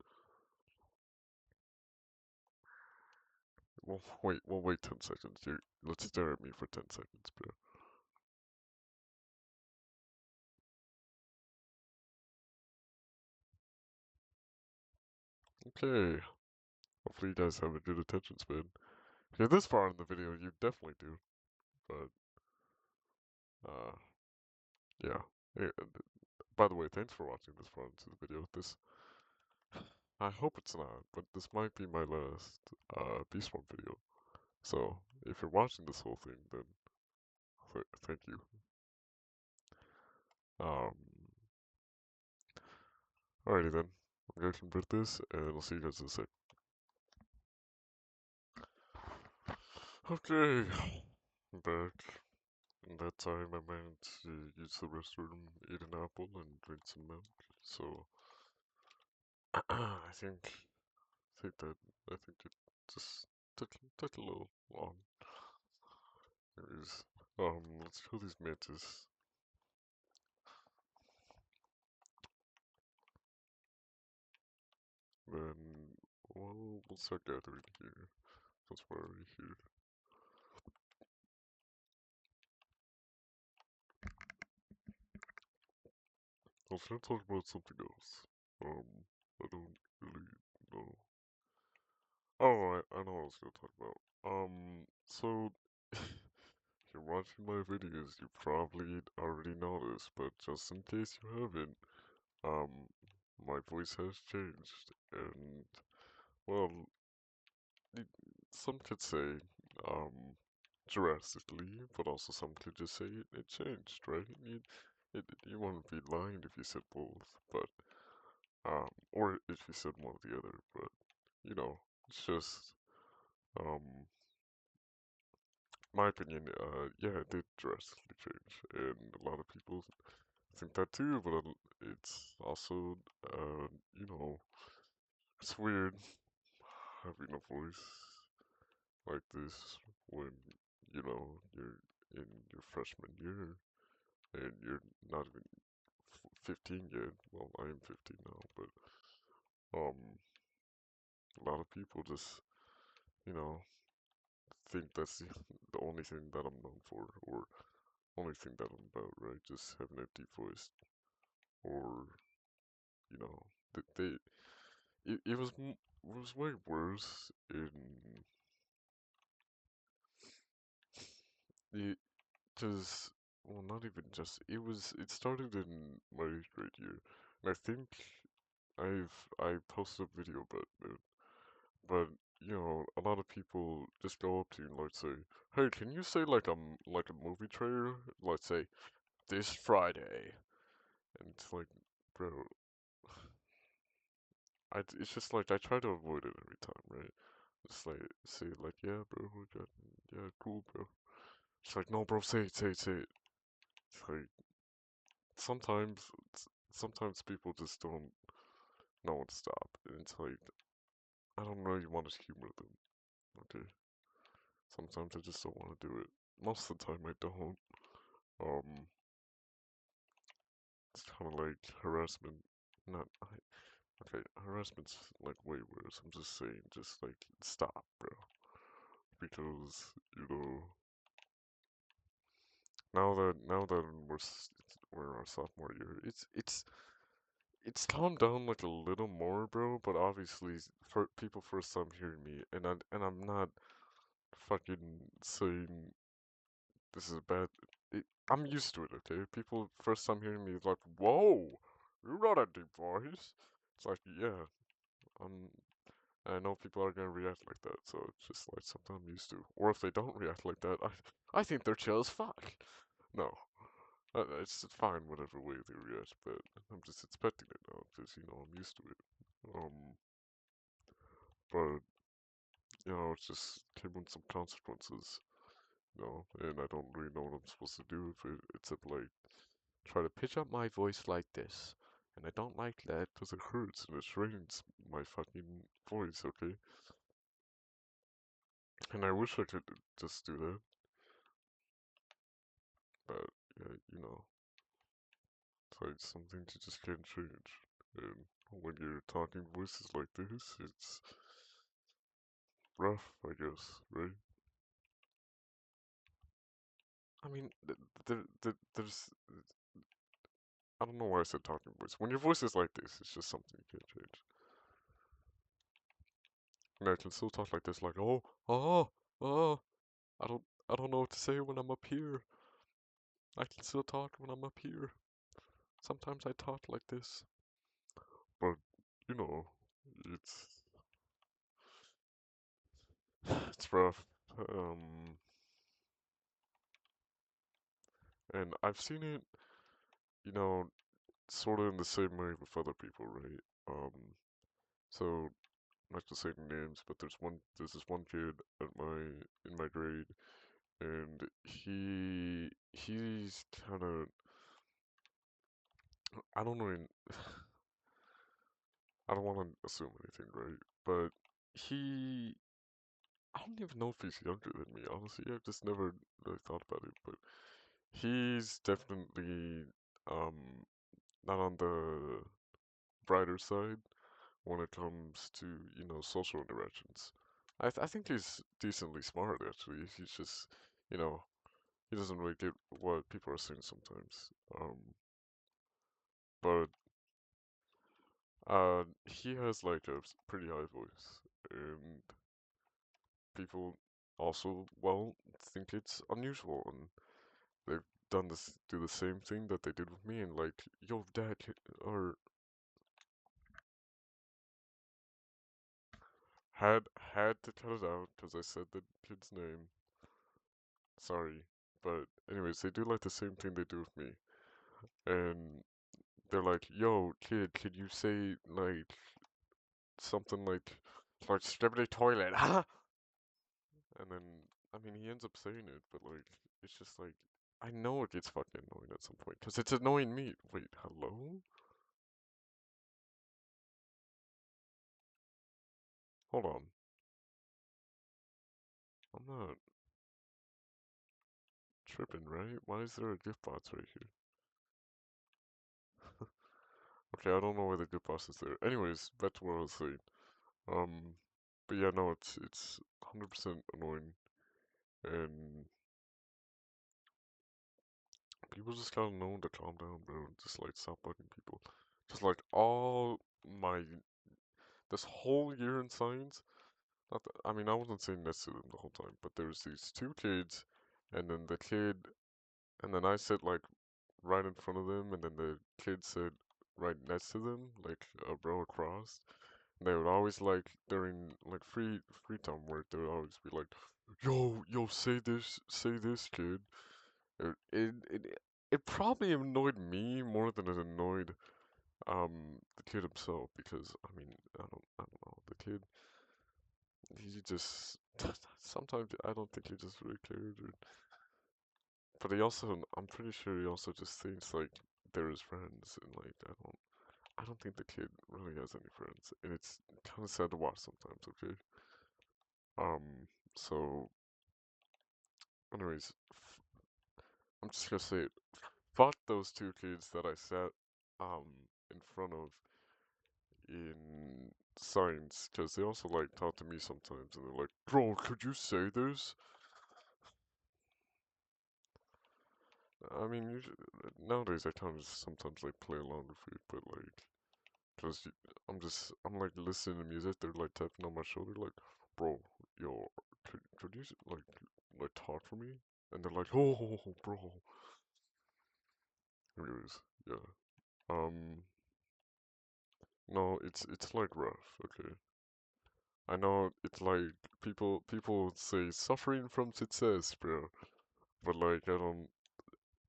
Well, wait. We'll wait 10 seconds. Let's stare at me for 10 seconds, bro. Okay. Hopefully you guys have a good attention span. If you're this far in the video, you definitely do. But uh, yeah. By the way, thanks for watching this far into the video. I hope it's not, but this might be my last Beast One video. So if you're watching this whole thing, then thank you. Um, Alrighty then. I'm gonna convert this, and I'll see you guys in a sec. Okay, I'm back. In that time, I managed to use the restroom, eat an apple, and drink some milk. So I think it just took a little long. Anyways, let's kill these mantis. Then we'll start gathering here. That's why we're here. I was gonna talk about something else. I don't really know. Oh, I know what I was gonna talk about. So if you're watching my videos, you probably already know this, but just in case you haven't, um, my voice has changed, and well, it, some could say, um, drastically, but also some could just say it changed, right? You wouldn't be lying if you said both, but or if you said one or the other, but you know, it's just um my opinion, yeah, it did drastically change, and a lot of people think that too. But it's also, you know, it's weird having a voice like this when you're in your freshman year and you're not even 15 yet. Well, I am 15 now, but um, a lot of people just, you know, think that's the only thing that I'm known for, or only thing that I'm about, right? Just having a deep voice, or you know, it was way worse in it because well, not even just it started in my 8th grade year, and I think I posted a video about it, but you know, a lot of people just go up to you and like say, "Hey, can you say like a movie trailer? Let's say this Friday," and it's like, bro, it's just like I try to avoid it every time, right? Just like say like, yeah, bro, we got, yeah, cool, bro. It's like, no, bro, say it. It's like sometimes, sometimes people just don't know when to stop, and it's like I don't really want to humor them. Okay, sometimes I just don't want to do it. Most of the time, I don't. Um, it's kind of like harassment. Not, okay, harassment's like way worse. I'm just saying, just like stop, bro, because you know now that we're in our sophomore year, it's calmed down like a little more, bro. But obviously, for people first time hearing me, and I'm not fucking saying this is bad. I'm used to it, okay? People first time hearing me is like, "Whoa, you're not a deep voice." It's like, yeah, I'm. I know people are gonna react like that, so it's just like something I'm used to. Or if they don't react like that, I think they're chill as fuck. No, it's fine whatever way they react, but I'm just expecting it now because I'm used to it. Um, but it's just came with some consequences, and I don't really know what I'm supposed to do with it except like try to pitch up my voice like this. And I don't like that because it hurts and it strains my fucking voice, okay? And I wish I could just do that, but yeah, it's like something you just can't change. And when you're talking voices like this, it's rough, I guess, right? I mean, there's I don't know why I said talking voice. When your voice is like this, it's just something you can't change. And I can still talk like this, like oh. I don't know what to say when I'm up here. I can still talk when I'm up here. Sometimes I talk like this, but you know, it's it's rough. Um, and I've seen it, you know, sort of in the same way with other people, right? So not to say names, but there's this one kid at in my grade, and he's kind of I don't know, I don't want to assume anything, right? But he I don't even know if he's younger than me, honestly. I've just never really thought about it, but he's definitely um not on the brighter side when it comes to, social interactions. I think he's decently smart actually. He's just, you know, he doesn't really get what people are saying sometimes. But he has like a pretty high voice, and people also, well, think it's unusual, and they've do the same thing that they did with me, and like, yo, dad, or had to cut it out because I said the kid's name. Sorry, but anyways, they do like the same thing they do with me, and they're like, yo, kid, could you say like something like stupid toilet, huh? And then, I mean, he ends up saying it, but like, it's just like, I know it gets fucking annoying at some point because it's annoying me. Wait, hello? Hold on. I'm not tripping, right? Why is there a gift box right here? Okay, I don't know why the gift box is there. Anyways, back to what I was saying. Um, but yeah, no, it's 100% annoying, and people just gotta know to calm down, bro. Just like stop bugging people. Just like all my this whole year in science. Not that, I mean, I wasn't saying next to them the whole time, but there's these two kids, and then the kid, and then I sit like right in front of them, and then the kid sit right next to them, like a row across. And they would always like during like free time work, they would always be like, yo, say this, kid." It it it, it probably annoyed me more than it annoyed the kid himself because I mean I don't know the kid he just sometimes I don't think he just really cared but he also I'm pretty sure he also just thinks like they're his friends and like I don't think the kid really has any friends and it's kind of sad to watch sometimes. Okay. Um. So, anyways, I'm just gonna say it. Fuck those two kids that I sat in front of in science, because they also like talk to me sometimes, and they're like, "Bro, could you say this?" I mean, nowadays I kind of sometimes like play along with it, but like, Cause I'm like listening to music. They're like tapping on my shoulder, like, bro, yo, could you like talk for me? And they're like, oh, bro. Anyways, yeah. Um, no, it's like rough. Okay, I know it's like people say suffering from success, bro. But like I don't.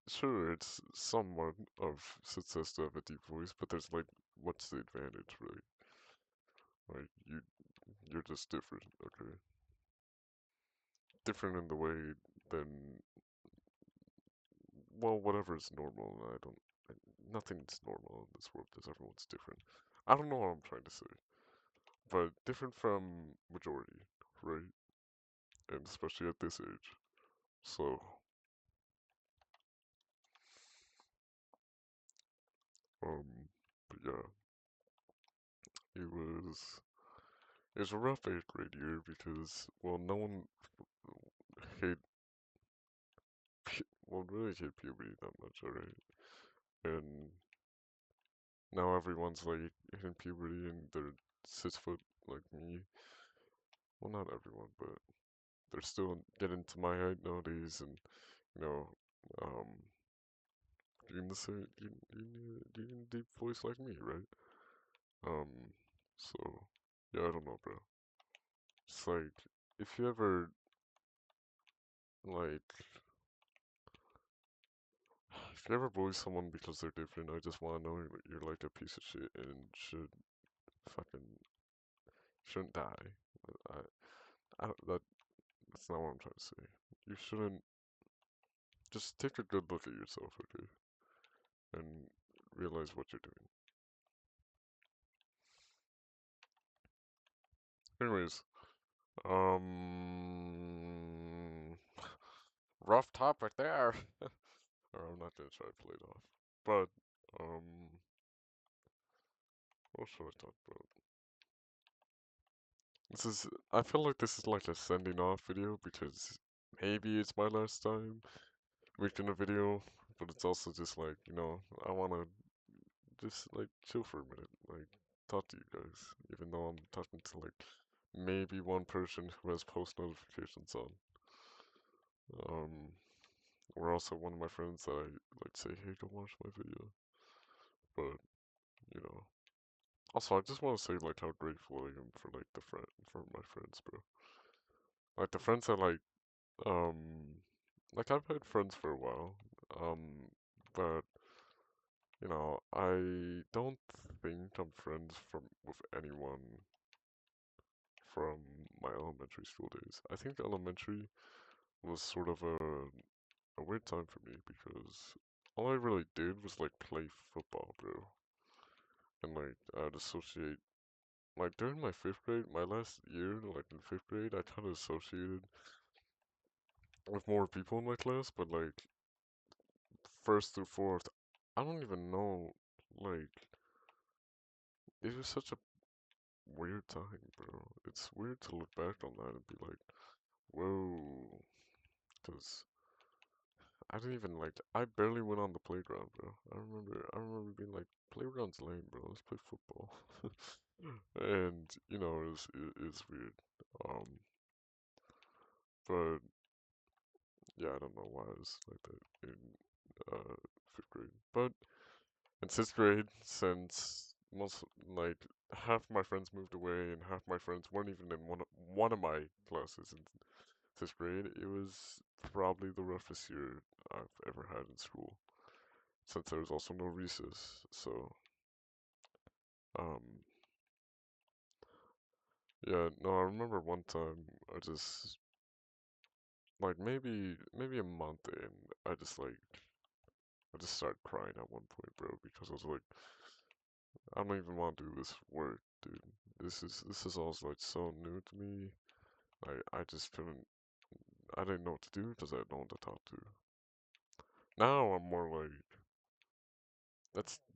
Sure, it's somewhat of success to have a deep voice, but there's like, what's the advantage, really? Like you're just different. Okay, different in the way than, well, whatever is normal. I don't. Nothing's normal in this world because everyone's different. I don't know what I'm trying to say, but different from majority, right? And especially at this age. So, um, but yeah, it was it was a rough eighth grade year because, well, no one hate well really hate puberty that much, alright? And now everyone's like hitting puberty and they're 6 foot like me. Well, not everyone, but they're still getting to my height nowadays, and you know, um, doing the same, doing a deep voice like me, right? Um, so yeah, I don't know, bro. It's like if you ever like if you ever bully someone because they're different, I just want to know you're like a piece of shit and fucking shouldn't die. I, that's not what I'm trying to say. You shouldn't just take a good look at yourself, okay, and realize what you're doing. Anyways, um, rough topic there. Or I'm not gonna try to play it off. But what should I talk about? I feel like this is like a sending off video because maybe it's my last time making a video, but it's also just like, I wanna just like chill for a minute, like talk to you guys, even though I'm talking to like maybe one person who has post notifications on. Um, or also one of my friends that I like say, hey, go watch my video. But, you know. Also, I just want to say like how grateful I am for for my friends, bro. Like the friends that like I've had friends for a while, but I don't think I'm friends with anyone from my elementary school days. I think elementary was sort of a weird time for me because all I really did was like play football, bro. And like I'd associate like during my fifth grade, my last year, like in fifth grade, I kind of associated with more people in my class, but like first through fourth, I don't even know. Like it was such a weird time, bro. It's weird to look back on that and be like, whoa, because I didn't even like. I barely went on the playground, bro. I remember being like, playground's lame, bro. Let's play football. And it's weird. Um, but yeah, I don't know why I was like that in fifth grade. But in sixth grade, since most like half my friends moved away and half my friends weren't even in one of my classes in sixth grade, it was probably the roughest year I've ever had in school. Since there was also no recess, so um, yeah, no, I remember one time I just like maybe a month in, I just started crying at one point, bro, because I was like, I don't even want to do this work, dude. This is all like so new to me. I just couldn't. I didn't know what to do because I had no one to talk to. Now I'm more like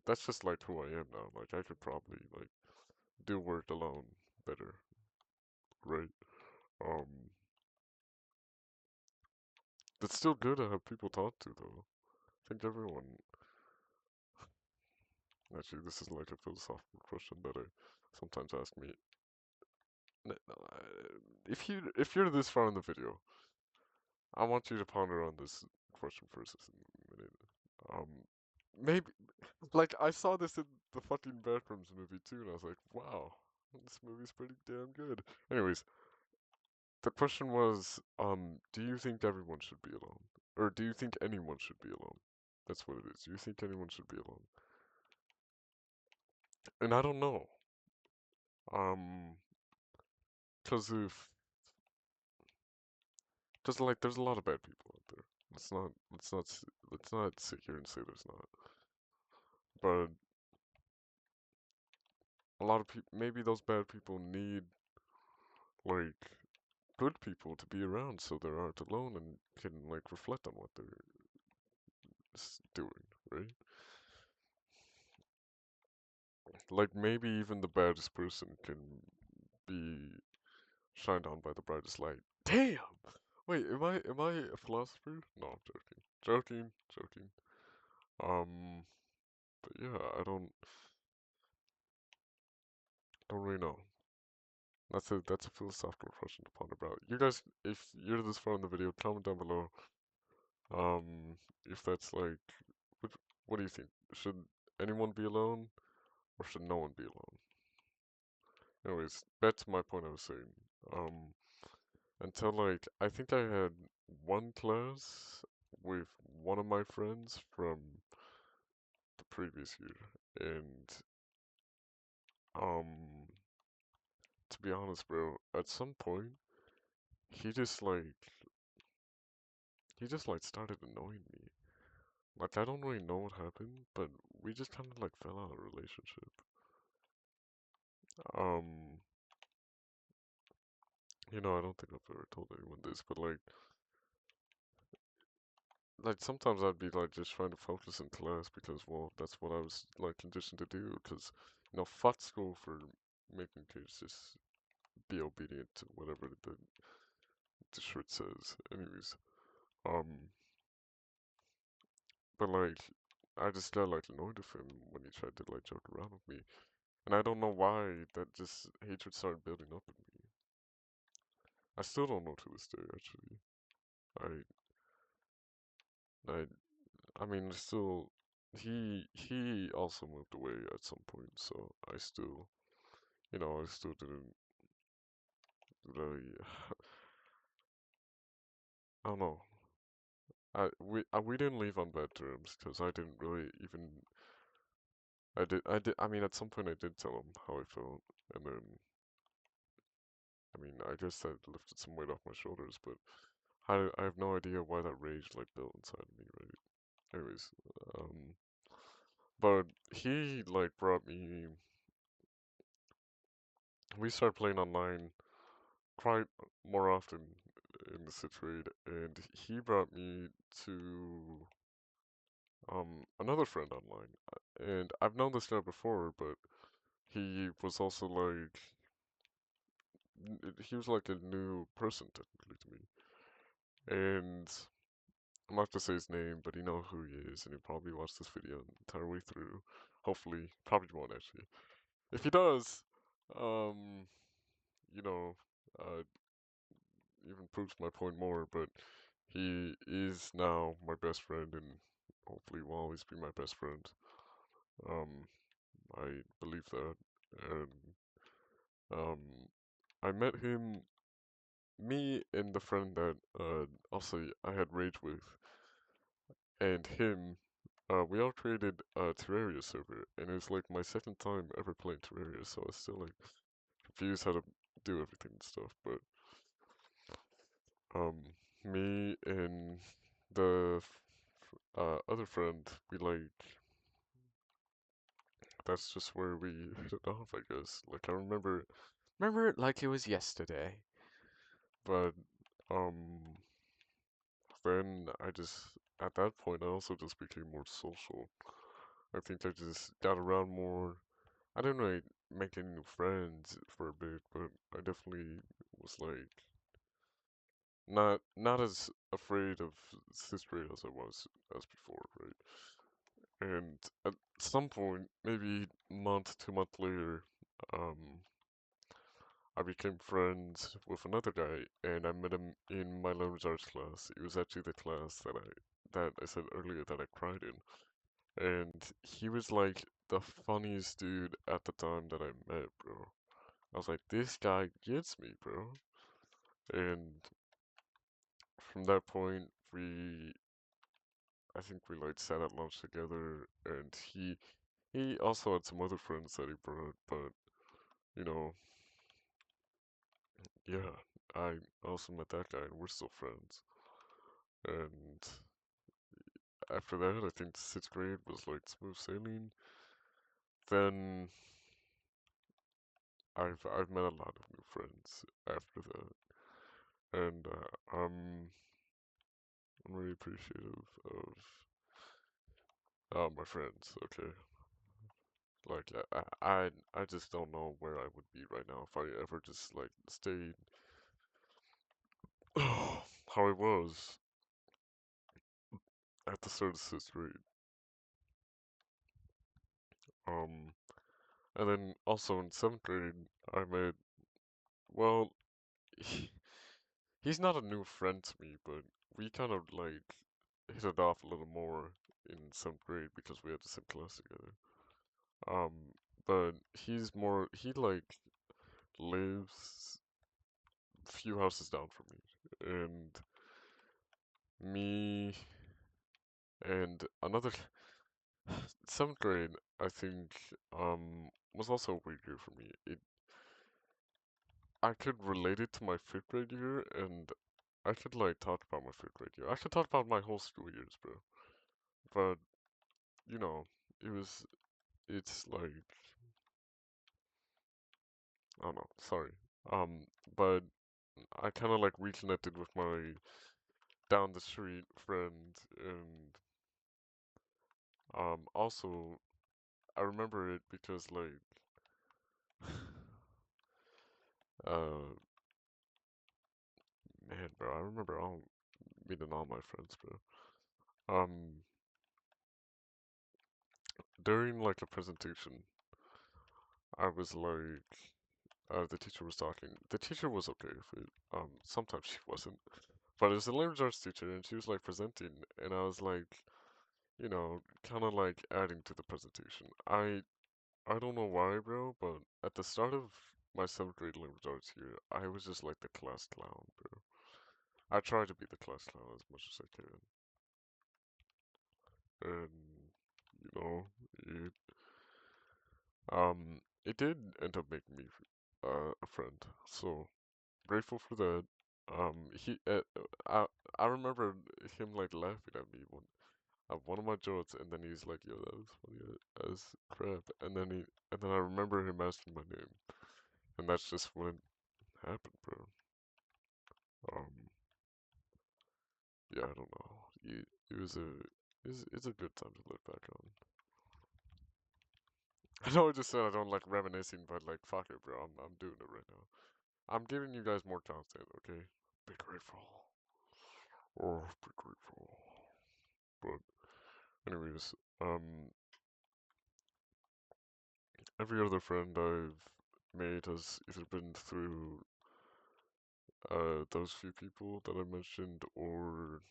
that's just like who I am now. Like I could probably like do work alone better, right? Um, it's still good to have people talk to though. I think everyone Actually, this is like a philosophical question that I sometimes ask me. If you're this far in the video, I want you to ponder on this question for just a minute. Um, maybe like I saw this in the fucking Backrooms movie too, and I was like, wow, this movie's pretty damn good. Anyways, the question was, do you think everyone should be alone, or do you think anyone should be alone? That's what it is. Do you think anyone should be alone? And I don't know. Um, cause if, cause like, there's a lot of bad people out there. Let's not sit here and say there's not. But a lot of people, maybe those bad people need like good people to be around so they aren't alone and can like reflect on what they're doing, right? Like maybe even the baddest person can be shined on by the brightest light. Damn! Wait, am I a philosopher? No, I'm joking. Joking. Um, but yeah, I don't really know. That's a philosophical question to ponder about. You guys, if you're this far in the video, comment down below. If that's like, what, what do you think? Should anyone be alone, or should no one be alone? Anyways, back to my point I was saying. Um, until like, I think I had one class with one of my friends from the previous year, and um, to be honest, bro, at some point, he just like, he just like started annoying me. Like, I don't really know what happened, but we just kind of like fell out of relationship. Um, I don't think I've ever told anyone this, but like sometimes I'd be like just trying to focus in class because, well, that's what I was like conditioned to do. Because, fuck school for making kids just be obedient to whatever the shirt says. Anyways, um, but like I just got like annoyed with him when he tried to like joke around with me, and I don't know why that just hatred started building up in me. I still don't know to this day, actually. I, I, I mean, still, he also moved away at some point, so I still didn't really, I don't know. We didn't leave on bad terms because I didn't really even, I mean, at some point I did tell him how I felt, and then, I mean, I guess that lifted some weight off my shoulders, but I have no idea why that rage like built inside of me, right? Anyways, um, but he like brought me. We started playing online quite more often in the Citrade, and he brought me to another friend online. And I've known this guy before, but he was also like he was like a new person technically to me. And I'm not gonna say his name, but you know who he is, and he probably watched this video the entire way through. Hopefully, probably won't actually. If he does, um, you know, uh, even proves my point more. But he is now my best friend, and hopefully will always be my best friend. Um, I believe that, and um, I met him, me and the friend that also I had rage with, and him. We all created a Terraria server, and it's like my second time ever playing Terraria, so I was still like confused how to do everything and stuff. But um, me and the other friend, we like that's just where we hit it off, I guess. Like I remember it like it was yesterday. But um, then I just at that point I also just became more social. I think I just got around more. I didn't really make any new friends for a bit, but I definitely was like not as afraid of sister as I was as before, right? And at some point, maybe month, 2 months later, um, I became friends with another guy, and I met him in my language arts class. It was actually the class that I said earlier that I cried in, and he was like the funniest dude at the time that I met, bro. I was like, this guy gets me, bro. And from that point, I think we like sat at lunch together, and he also had some other friends that he brought, but you know, yeah, I also met that guy, and we're still friends. And after that, I think sixth grade was like smooth sailing. Then I've met a lot of new friends after that, and I'm really appreciative of my friends. Okay, like I just don't know where I would be right now if I ever just like stayed how I was at the start of sixth grade. Um, and then also in seventh grade, I met well, he, he's not a new friend to me, but we kind of like hit it off a little more in seventh grade because we had the same class together. Um, but he like lives a few houses down from me, and me and another seventh grade, I think, was also a weird year for me. I could relate it to my fifth grade year, and I could like talk about my fifth grade year. I could talk about my whole school years, bro. But you know, it was it's like I don't know, sorry. Um, but I kind of like reconnected with my down the street friend, and also I remember it because like uh man, bro, I remember all meeting all my friends, bro. Um, during like a presentation, I was like, the teacher was talking. The teacher was okay with it. Sometimes she wasn't, but it was a language arts teacher, and she was like presenting, and I was like, kind of like adding to the presentation. I don't know why, bro, but at the start of my seventh grade language arts year, I was just like the class clown, bro. I tried to be the class clown as much as I can, and you know, it it did end up making me a friend. So grateful for that. He I I remember him like laughing at me at one of my jokes, and then he's like, "Yo, that was funny as crap." And then I remember him asking my name, and that's just when it happened, bro. Um, yeah, I don't know. It was it's a good time to look back on. I know I just said I don't like reminiscing, but like fuck it, bro. I'm doing it right now. I'm giving you guys more content, okay? Be grateful. Oh, be grateful. But anyways, every other friend I've made has either been through those few people that I mentioned, or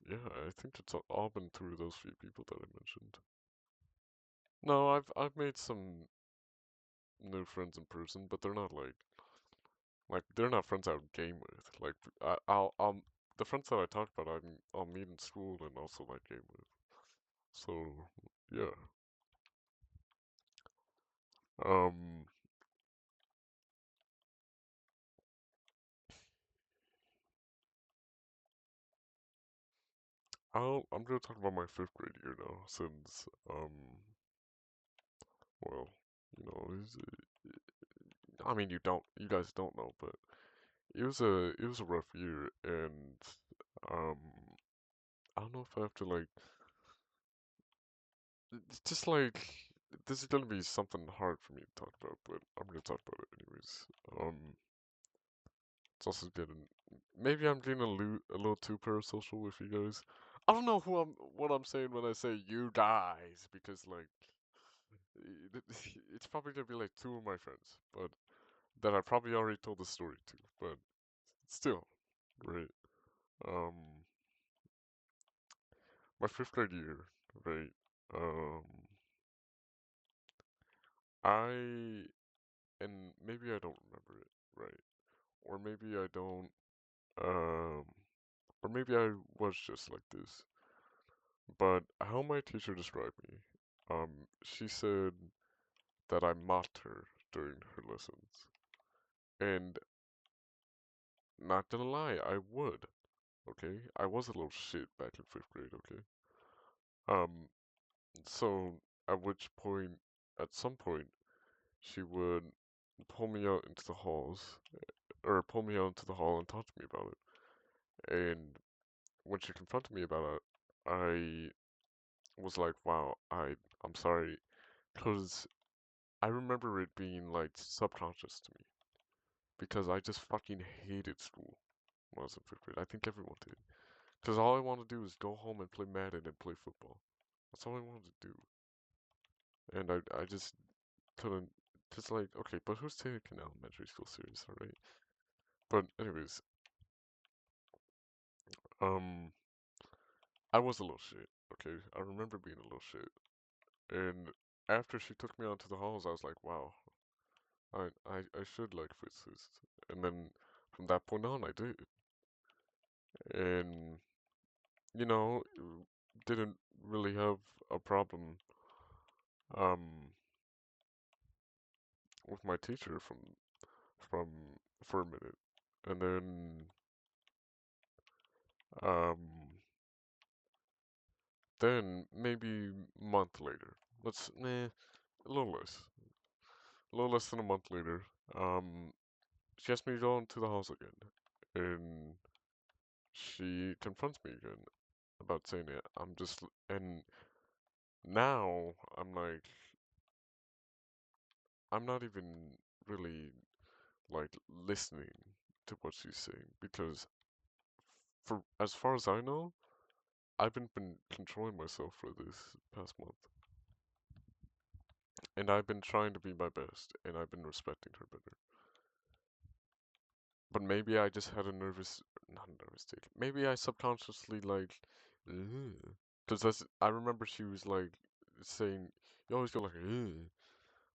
yeah, I think it's all been through those few people that I mentioned. No, I've made some new friends in person, but they're not like they're not friends I would game with. Like I'll the friends that I talked about I'll meet in school and also like game with. So yeah, um, I'm gonna talk about my fifth grade year now, since well, I mean you guys don't know, but it was a rough year, and um, I don't know if I have to like it's just like this is gonna be something hard for me to talk about, but I'm gonna talk about it anyways. It's also getting maybe I'm getting a little too parasocial with you guys. I don't know what I'm saying when I say you guys because like it's probably gonna be like two of my friends, but that I probably already told the story to, but still, right? Um, my fifth grade year, right? Um, I and maybe I don't remember it, right? Or maybe I don't, um, or maybe I was just like this. But how my teacher described me, she said that I mocked her during her lessons. And not gonna lie, I would, okay? I was a little shit back in fifth grade, okay? Um, so at which point, at some point, she would pull me out into the halls, or pull me out into the hall and talk to me about it. And when she confronted me about it, I was like, wow, I'm sorry, because I remember it being like subconscious to me because I just fucking hated school when I was in fifth grade. I think everyone did. Because all I wanted to do was go home and play Madden and play football. That's all I wanted to do. And I just couldn't, just like, okay, but who's taking elementary school serious, alright? But anyways, um, I was a little shit, okay? I remember being a little shit. And after she took me onto the halls, I was like, wow, I should like physicists. And then from that point on, I did. And, you know, didn't really have a problem, um, with my teacher from for a minute, and um, then maybe a month later, a little less than a month later, um, she asked me to go into the house again, and she confronts me again about saying it. And now I'm like, I'm not even really like listening to what she's saying because for as far as I know, I've been controlling myself for this past month, and I've been trying to be my best, and I've been respecting her better. But maybe I just had a not a nervous tick. Maybe I subconsciously like, because I remember she was like saying, you always go like, ugh,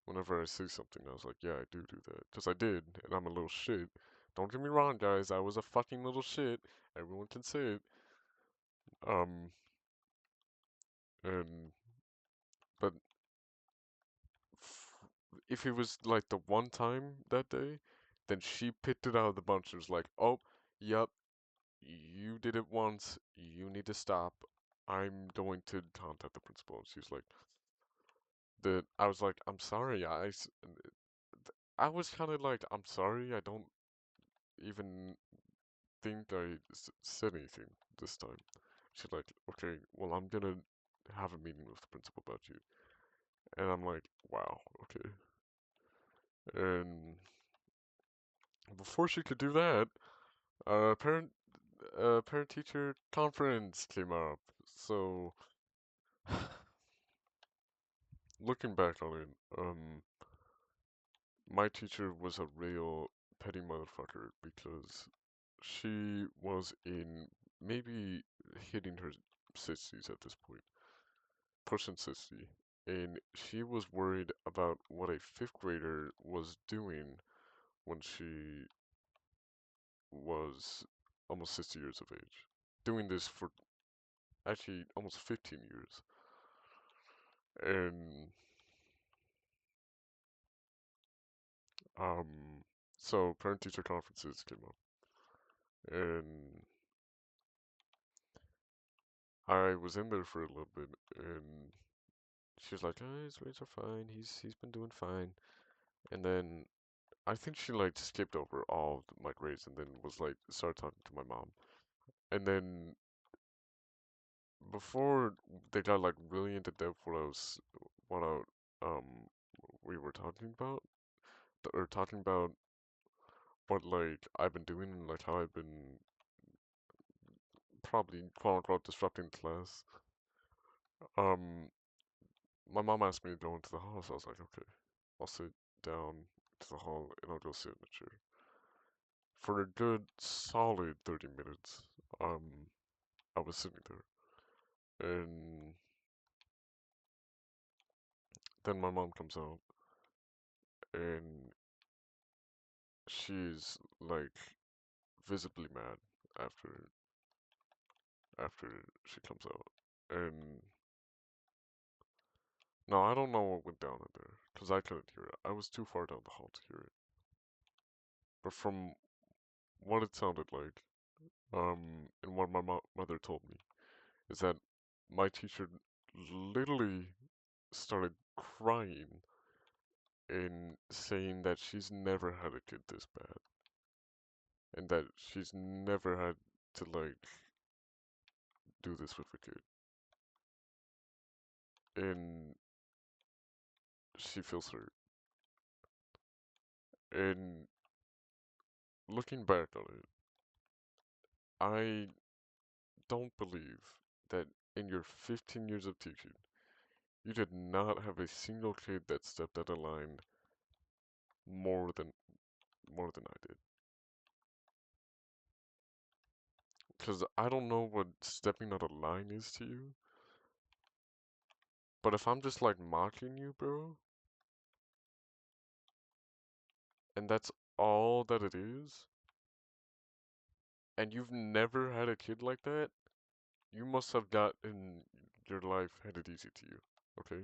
whenever I say something. I was like, yeah, I do that, because I did, and I'm a little shit. Don't get me wrong, guys. I was a fucking little shit. Everyone can say it. Um, and but if it was like the one time that day, then she picked it out of the bunch and was like, "Oh, yep, you did it once. You need to stop. I'm going to contact the principal." And she's like, "The." I was like, "I'm sorry. I was kind of like, I'm sorry. I don't even think said anything this time." She's like, "Okay, well, I'm gonna have a meeting with the principal about you." And I'm like, "Wow, okay." And before she could do that, parent parent teacher conference came up. So looking back on it, my teacher was a real petty motherfucker because she was in maybe hitting her 60s at this point, pushing 60, and she was worried about what a fifth grader was doing when she was almost 60 years of age, doing this for actually almost 15 years. And Um, so parent teacher conferences came up, and I was in there for a little bit, and she was like, "Oh, his grades are fine. He's been doing fine." And then I think she like skipped over all of my grades, and then was like started talking to my mom. And then before they got like really into depth, what um we were talking about, or talking about what like I've been doing and like how I've been probably quote unquote disrupting class. Um, my mom asked me to go into the hall, so I was like, okay, I'll sit down to the hall and I'll go sit in the chair. For a good solid 30 minutes, I was sitting there, and then my mom comes out, and she's like visibly mad after after she comes out. And no, I don't know what went down in there because I couldn't hear it. I was too far down the hall to hear it. But from what it sounded like, and what my mother told me, is that my teacher literally started crying and saying that she's never had a kid this bad and that she's never had to like do this with a kid. And she feels hurt. And looking back on it, I don't believe that in your 15 years of teaching, you did not have a single kid that stepped out of line more than more than I did. Because I don't know what stepping out of line is to you, but if I'm just like mocking you, bro, and that's all that it is, and you've never had a kid like that, you must have gotten your life handed easy to you, okay?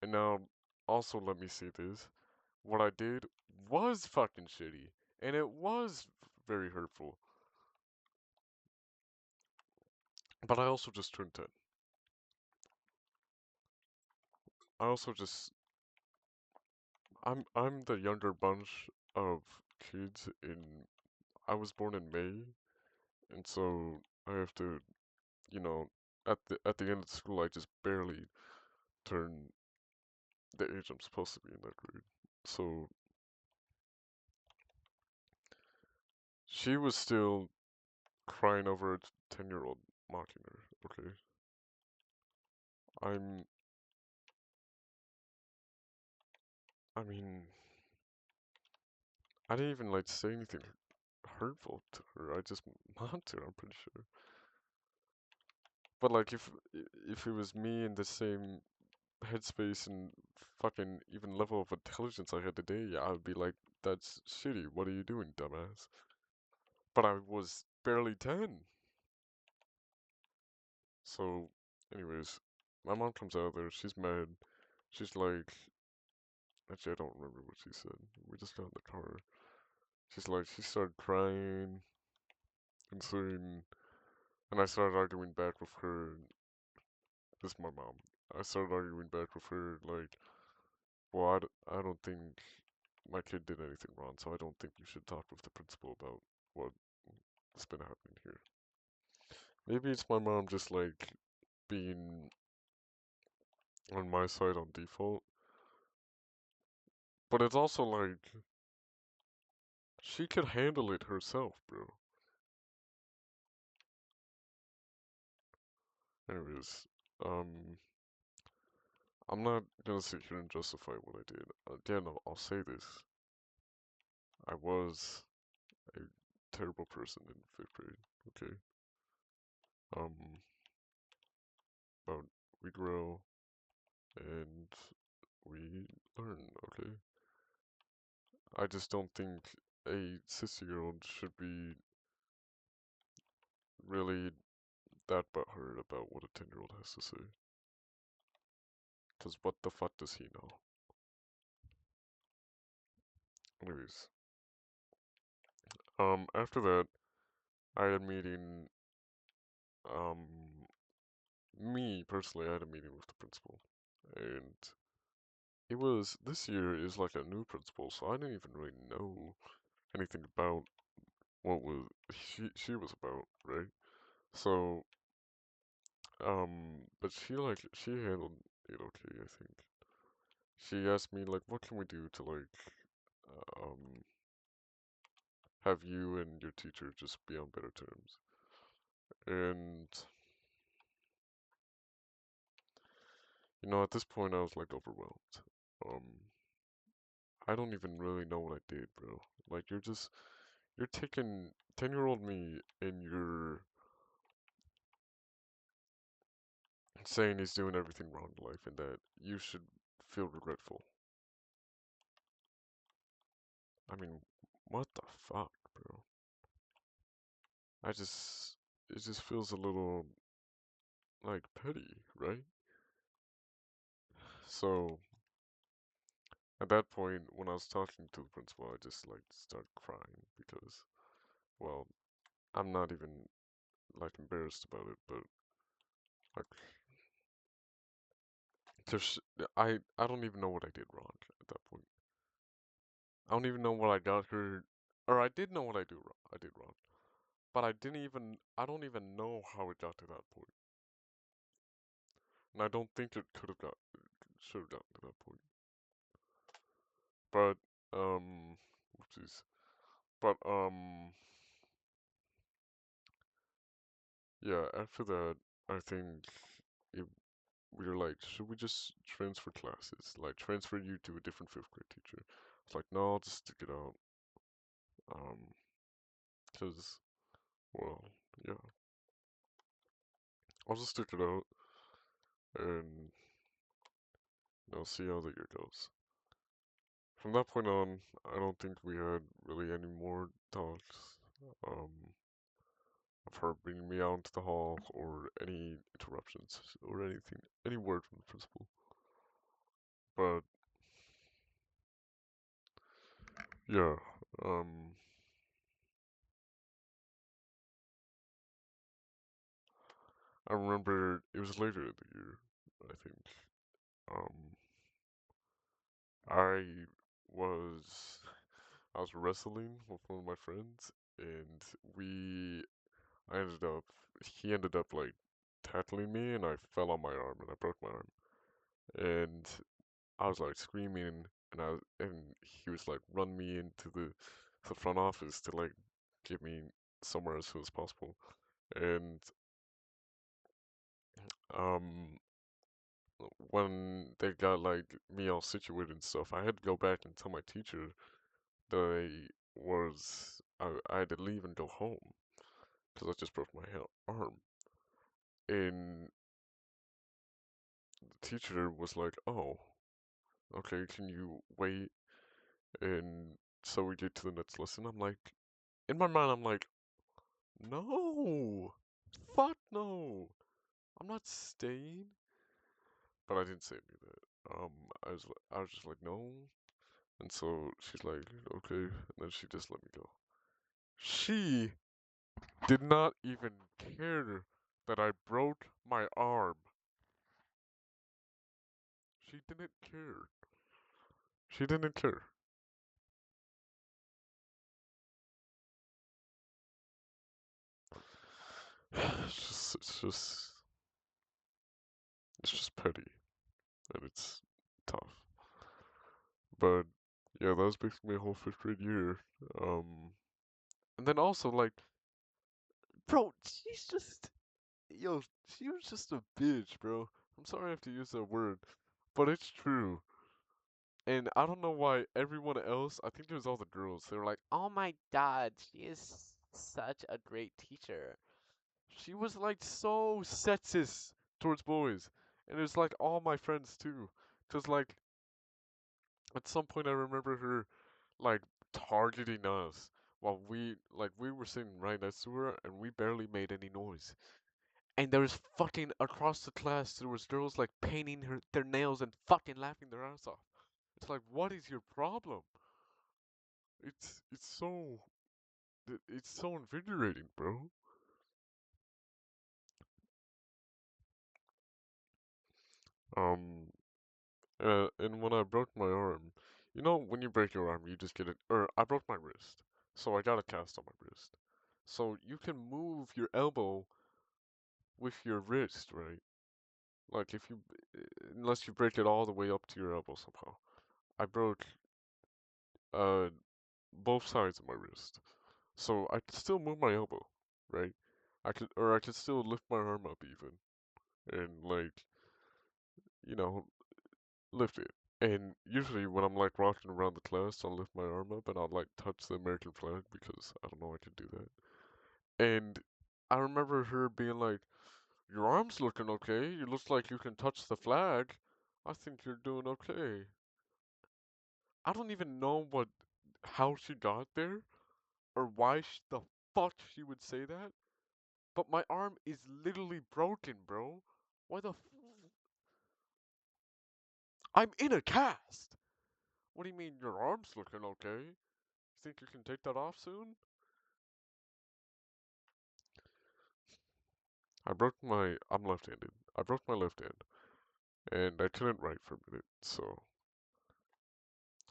And now, also let me say this. What I did was fucking shitty, and it was very hurtful. But I also just turned 10. I also just I'm the younger bunch of kids in I was born in May, and so I have to, you know, at the end of school I just barely turned the age I'm supposed to be in that grade. So she was still crying over a 10-year-old mocking her, okay? I'm I mean, I didn't even like say anything hurtful to her. I just mocked her, I'm pretty sure. But like if it was me in the same headspace and fucking even level of intelligence I had today, yeah, I would be like, that's shitty. What are you doing, dumbass? But I was barely 10. So, anyways, my mom comes out there. She's mad. She's like, actually, I don't remember what she said. We just got in the car. She's like, she started crying and saying, and I started arguing back with her. This is my mom. I started arguing back with her, like, well, I don't think my kid did anything wrong, so I don't think you should talk with the principal about what's been happening here. Maybe it's my mom just like being on my side on default, but it's also like she could handle it herself, bro. Anyways, um, I'm not gonna sit here and justify what I did. Again, I'll say this. I was a terrible person in fifth grade, okay? Um, but we grow and we learn, okay? I just don't think a 60-year-old should be really that butthurt about what a 10-year-old has to say. Because what the fuck does he know? Anyways, after that, I had a meeting, um, me personally, I had a meeting with the principal. And this year is like a new principal, so I didn't even really know anything about what was she was about, right? So, but she handled it okay, I think. She asked me like, what can we do to like, um, have you and your teacher just be on better terms? And at this point I was like overwhelmed. Um, I don't even really know what I did, bro. Like you're taking 10-year-old me and you're saying he's doing everything wrong in life and that you should feel regretful. I mean, what the fuck, bro? I just it just feels a little like petty, right? So at that point, when I was talking to the principal, I just like started crying because, well, I'm not even like embarrassed about it, but like there's I don't even know what I did wrong at that point. I don't even know what I got her, or I did know what I did wrong, but I don't even know how it got to that point, and I don't think it could have got should have gotten to that point. But whoopsies. But yeah. After that, I think it, we were like, should we just transfer classes? Like transfer you to a different fifth grade teacher? It's like, no, I'll just stick it out. Um, 'Cause well, yeah, I'll just stick it out and see how the year goes. From that point on, I don't think we had really any more talks um, of her bringing me out into the hall or any interruptions or anything, any word from the principal. But yeah, um, I remember it was later in the year, I think. Um, I was I was wrestling with one of my friends, and I ended up he ended up like tackling me, and I fell on my arm, and I broke my arm, and I was like screaming, and he was like run me into the front office to like get me somewhere as soon as possible, and um when they got like me all situated and stuff, I had to go back and tell my teacher that I had to leave and go home because I just broke my arm. And the teacher was like, "Oh, okay, can you wait?" And so we get to the next lesson. I'm like, in my mind, I'm like, "No, fuck no, I'm not staying." But I didn't say any of that. I was just like, "No." And so she's like, "Okay," and then she just let me go. She did not even care that I broke my arm. She didn't care. She didn't care. It's just it's just petty and it's tough. But yeah, that was basically my whole fifth grade year. Um, and then also like, bro, yo, she was just a bitch, bro. I'm sorry I have to use that word, but it's true. And I don't know why everyone else, I think it was all the girls, they were like, oh my god, she is such a great teacher. She was like so sexist towards boys. And it was like all my friends too. Cause like at some point I remember her like targeting us while we were sitting right next to her and we barely made any noise. And there was fucking across the class there was girls like painting their nails and fucking laughing their ass off. It's like what is your problem? It's so it's so invigorating, bro. Um, and when I broke my arm, when you break your arm, you just get it. Or I broke my wrist, so I got a cast on my wrist. So you can move your elbow with your wrist, right? Like unless you break it all the way up to your elbow somehow. I broke uh both sides of my wrist, so I could still move my elbow, right? I could still lift my arm up even and like, you know, lift it. And usually when I'm like walking around the class, I'll lift my arm up and I'll like touch the American flag because I don't know I can do that. And I remember her being like, "Your arm's looking okay. You look like you can touch the flag. I think you're doing okay." I don't even know how she got there or why the fuck she would say that, but my arm is literally broken, bro. Why the I'm in a cast. What do you mean your arm's looking okay? You think you can take that off soon? I'm left-handed. I broke my left hand, and I couldn't write for a minute, so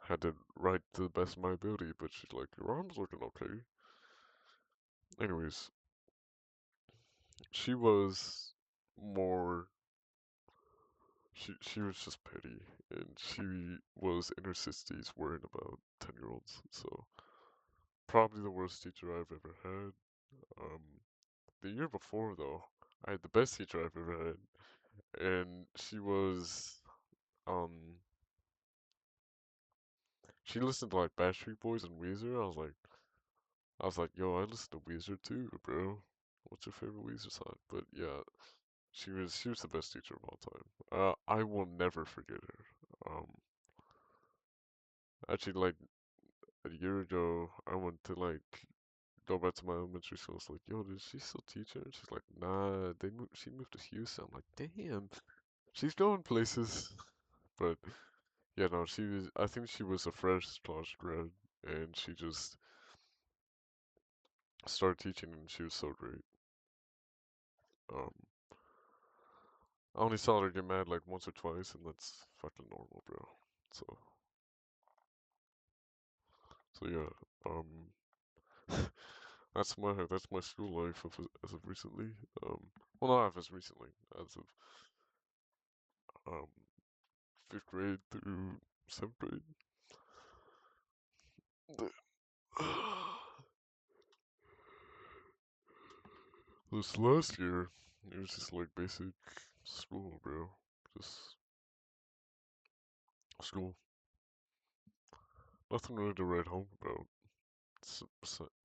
I had to write to the best of my ability, but she's like, your arm's looking okay. Anyways, she was more, she was just petty, and she was in her 60s worrying about 10-year-olds, so probably the worst teacher I've ever had. Um, the year before, though, I had the best teacher I've ever had, and um, she listened to like Backstreet Boys and Weezer. I was like, yo, I listen to Weezer too, bro. What's your favorite Weezer song? But yeah, she was the best teacher of all time. I will never forget her. Actually, like a year ago, I went to like go back to my elementary school. I was like, yo, does she still teach her? And she's like, nah, she moved to Houston. I'm like, damn, she's going places. But yeah, no, I think she was a fresh college grad, and she just started teaching, and she was so great. Um, I only saw her get mad like once or twice, and that's fucking normal, bro. So, so yeah, that's my school life as of recently. Well, not as recently, as of um fifth grade through seventh grade. The- This last year, it was just like basic school, bro. Just school. Nothing really to write home about.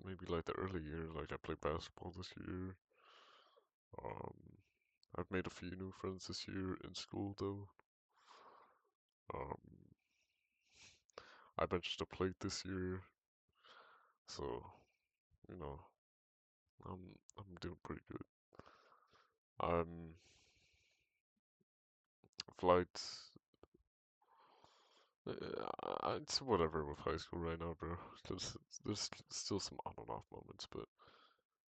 Maybe like the early year, like I played basketball this year. Um, I've made a few new friends this year in school though. Um, I benched a plate this year, so you know, I'm doing pretty good. I'm flights. It's whatever with high school right now, bro. There's still some on and off moments, but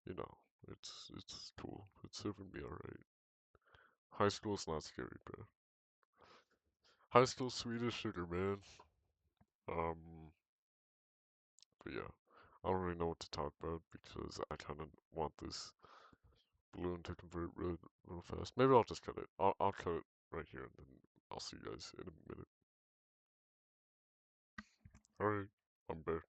you know, it's cool. It's serving me alright. High school's not scary, bro. High school sweet as sugar, man. Um, but yeah, I don't really know what to talk about because I kind of want this balloon to convert real fast. Maybe I'll just cut it. I'll cut it right here and then I'll see you guys in a minute. Alright, I'm back.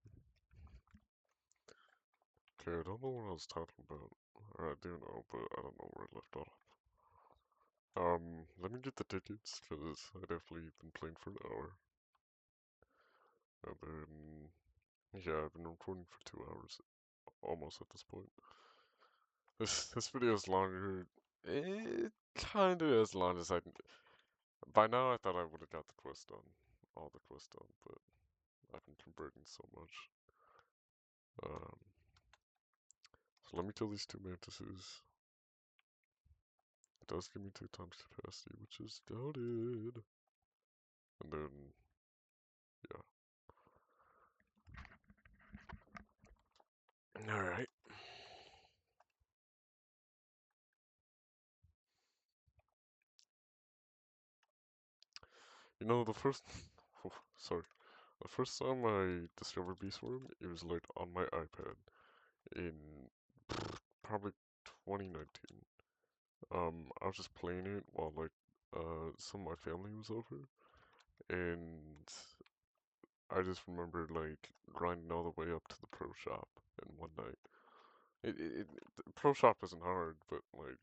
Okay, I don't know what I was talking about. Or I do know, but I don't know where I left off. Let me get the tickets, because I definitely been playing for an hour. And then, yeah, I've been recording for 2 hours, almost at this point. This video is longer, kinda as long as I can. By now, I thought I would have got the quest done, all the quests done, but I've been converting so much. Um, so let me kill these two mantises. It does give me 2 times capacity, which is goaded. And then, yeah. Alright. You know, the first. Oh, sorry. The first time I discovered Beastworm, it was like on my iPad in probably 2019. I was just playing it while like some of my family was over, and I just remember like grinding all the way up to the pro shop. And one night, Pro Shop isn't hard, but like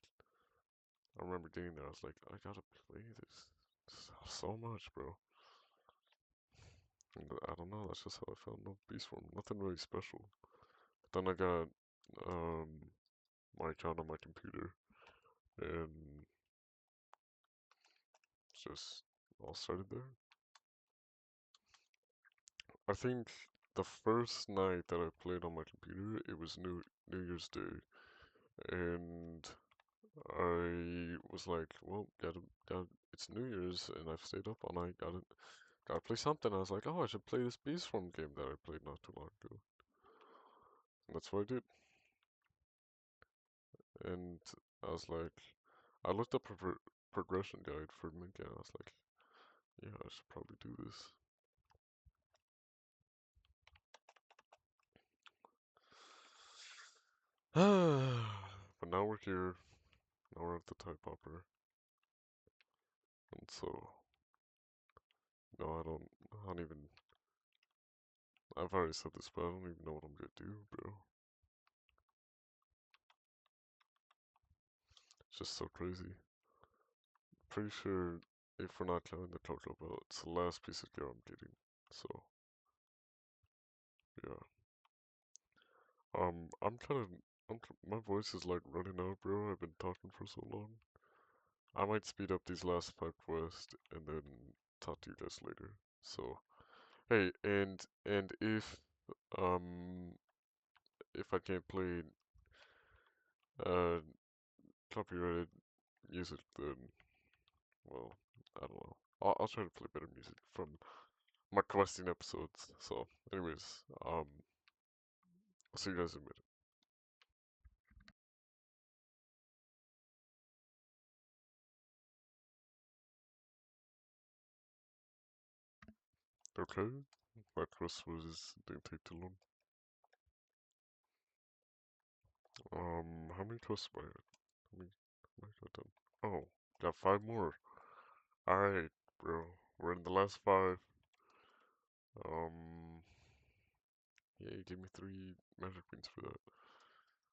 I remember getting there, I was like, I gotta play this so much, bro. And I don't know, that's just how I found no Beast Form. Nothing really special. But then I got um my account on my computer, and it's just all started there. I think the first night that I played on my computer, it was New Year's Day, and I was like, well, it's New Year's, and I've stayed up all night, gotta play something. I was like, oh, I should play this Beast Form game that I played not too long ago. And that's what I did. And I was like, I looked up a progression guide for Minka, and I was like, yeah, I should probably do this. But now we're here. Now we're at the Type Hopper. And so, no, I don't even, I've already said this, but I don't even know what I'm gonna do, bro. It's just so crazy. Pretty sure if we're not counting the Cocoa Bell, it's the last piece of gear I'm getting. So, yeah. I'm kind of, my voice is like running out, bro. I've been talking for so long. I might speed up these last five quests and then talk to you guys later. So, hey, and um if I can't play uh copyrighted music, then well, I don't know. I'll try to play better music from my questing episodes. So, anyways, I'll see you guys in a minute. Okay, that quest didn't take too long. How many quests am I at? How many got done? Oh, got five more. Alright, bro. We're in the last five. Um, yeah, you gave me three magic queens for that.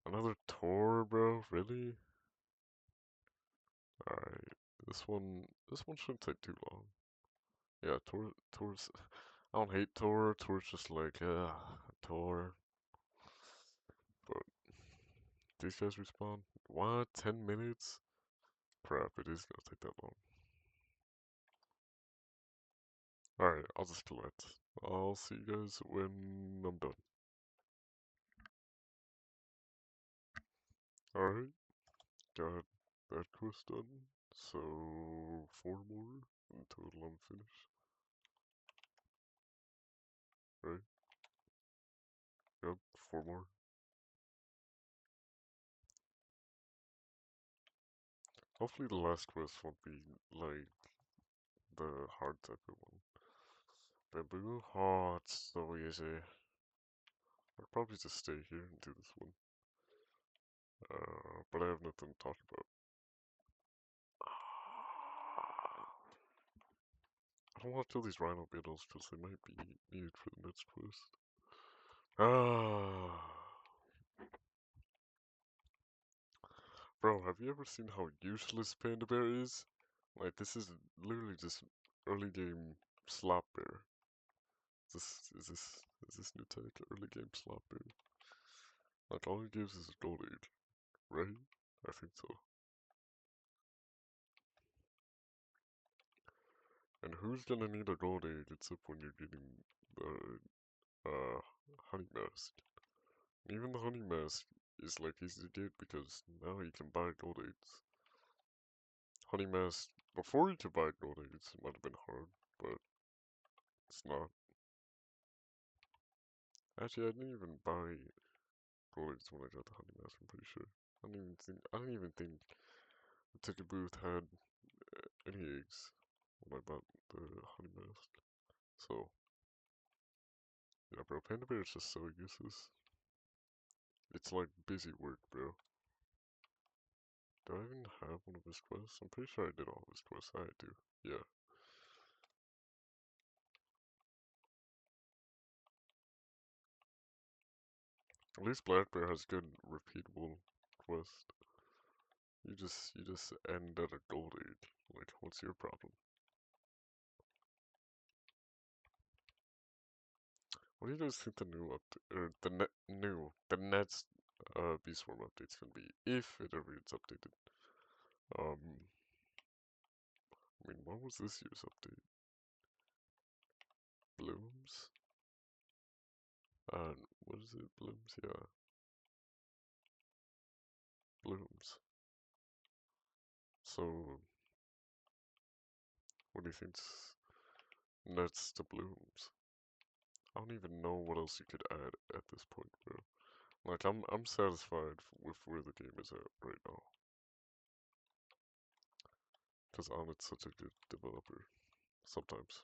Another tour, bro? Really? Alright. This one shouldn't take too long. Yeah, tours. I don't hate tour. Tour's just like, tour. But these guys respawn. What? 10 minutes? Crap, it is gonna take that long. Alright, I'll just collect. I'll see you guys when I'm done. Alright, got that quest done. So, four more in total I'm finished. Right? Yep, four more. Hopefully the last quest won't be like the hard type of one. Bamboo? Oh, it's so easy. I'll probably just stay here and do this one. But I have nothing to talk about. I don't want to kill these rhino beetles because they might be needed for the next quest. Ah, bro, have you ever seen how useless Panda Bear is? Like, this is literally just early game slop bear. Is this new tech early game slop bear? Like, all it gives is a gold egg, right? I think so. And who's gonna need a gold egg except when you're getting the honey mask? Even the honey mask is like easy to get because now you can buy gold eggs. Honey mask before you could buy gold eggs, it might have been hard, but it's not. Actually, I didn't even buy gold eggs when I got the honey mask. I'm pretty sure. I didn't even think the ticket booth had any eggs when I bought the honey mask. So yeah, bro, Panda Bear is just so useless. It's like busy work, bro. Do I even have one of his quests? I'm pretty sure I did all of his quests. I do. Yeah. At least Black Bear has good repeatable quest. You just end at a gold age. Like, what's your problem? What do you guys think the new update or the next Beast Form update's gonna be if it ever gets updated? Um, I mean, what was this year's update? Blooms? What is it? Blooms? Yeah, Blooms. So, what do you think's next to Blooms? I don't even know what else you could add at this point, bro. Like, I'm satisfied with where the game is at right now. Because Onit's such a good developer. Sometimes.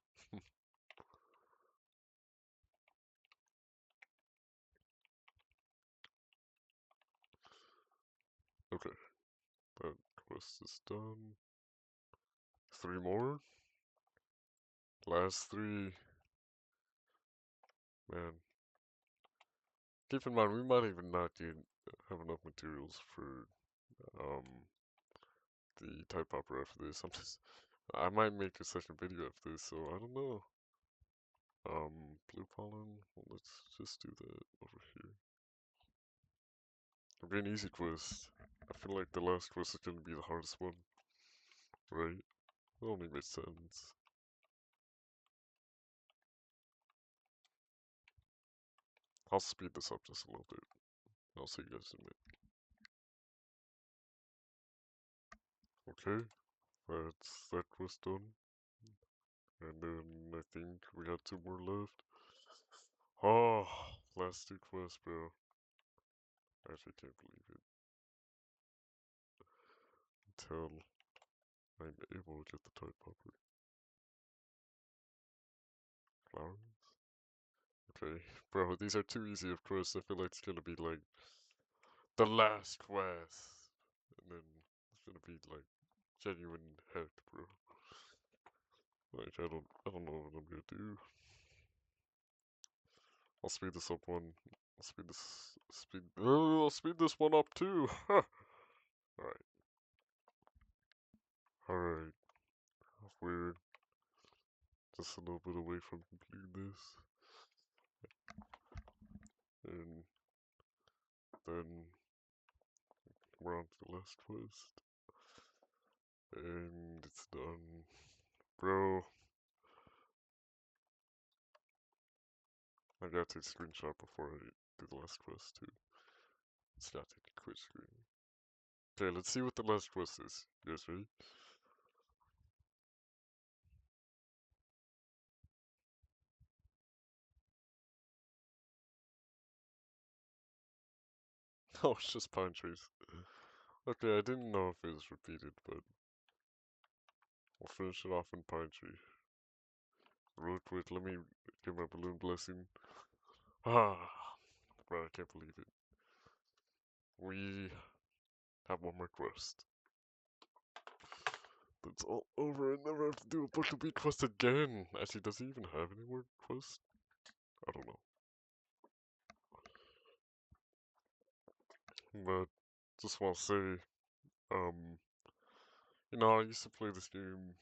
Okay, that quest is done. Three more? Last three. Man, keep in mind, we might even not have enough materials for um the type opera after this. I might make a second video after this, so I don't know. Blue pollen. Well, let's just do that over here. It'll be an easy quest. I feel like the last quest is gonna be the hardest one, right? It only makes sense. I'll speed this up just a little bit. I'll see you guys in a minute. Okay, that quest done. And then I think we got two more left. Oh, last two quests, bro. I actually can't believe it. Until I'm able to get the type proper. Flowers? Okay, bro, these are too easy of quests. I feel like it's gonna be like the last quest. And then it's gonna be like genuine heck, bro. Like I don't know what I'm gonna do. I'll speed this up one. I'll speed this one up too. Alright. Alright. We're just a little bit away from completing this. And then we're on to the last quest. And it's done. Bro, I gotta take a screenshot before I do the last quest too. It's gotta take a quick screen. Okay, let's see what the last quest is. You guys ready? Oh, it's just pine trees. Okay, I didn't know if it was repeated, but we'll finish it off in pine tree. Real quick, let me give my balloon blessing. Ah, bro, I can't believe it. We have one more quest. That's all over. I never have to do a Bucko Beat quest again. Actually, does he even have any more quests? I don't know. But just want to say, um, I used to play this game.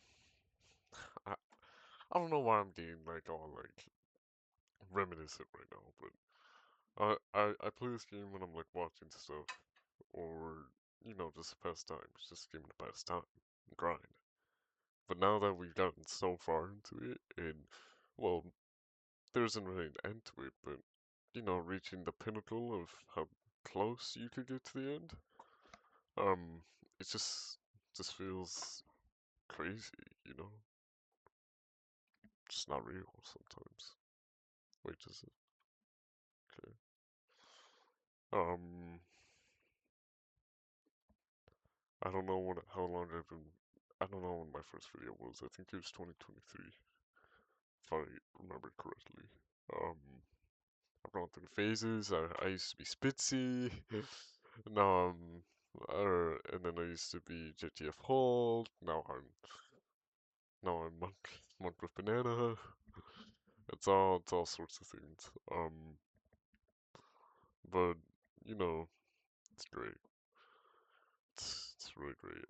I, I don't know why I'm getting like all like reminiscent right now, but I play this game when I'm like watching stuff or just pass time. It's just a game to pass time, grind. But now that we've gotten so far into it, and well, there isn't really an end to it, but reaching the pinnacle of how close you could get to the end, um, it just feels crazy, you know? Just not real sometimes. Wait, does it? Okay. Um, I don't know how long I've been. I don't know when my first video was. I think it was 2023, if I remember correctly. Um, I've gone through phases. I used to be Spitzy. Now and then I used to be JTF Hold. Now I'm Monk with Banana. It's all sorts of things. but you know, it's great. It's really great.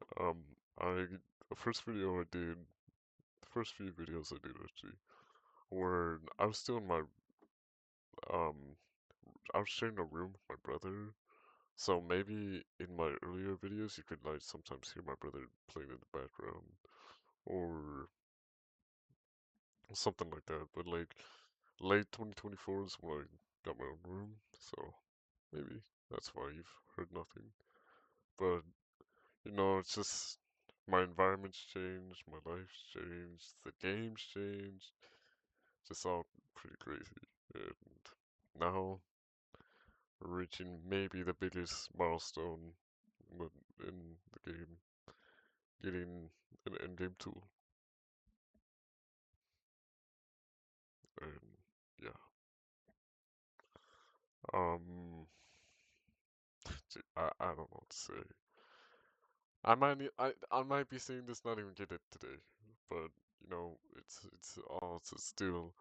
I the first video I did, the first few videos I did actually, were I was still in my um, I was sharing a room with my brother. So maybe in my earlier videos, you could like sometimes hear my brother playing in the background or something like that. But like late 2024 is when I got my own room, so maybe that's why you've heard nothing. But it's just my environment's changed, my life's changed, the game's changed, just all pretty crazy. And now we're reaching maybe the biggest milestone in the game, getting an endgame tool. And yeah, um, I don't know what to say. I might be saying this not even get it today, but it's still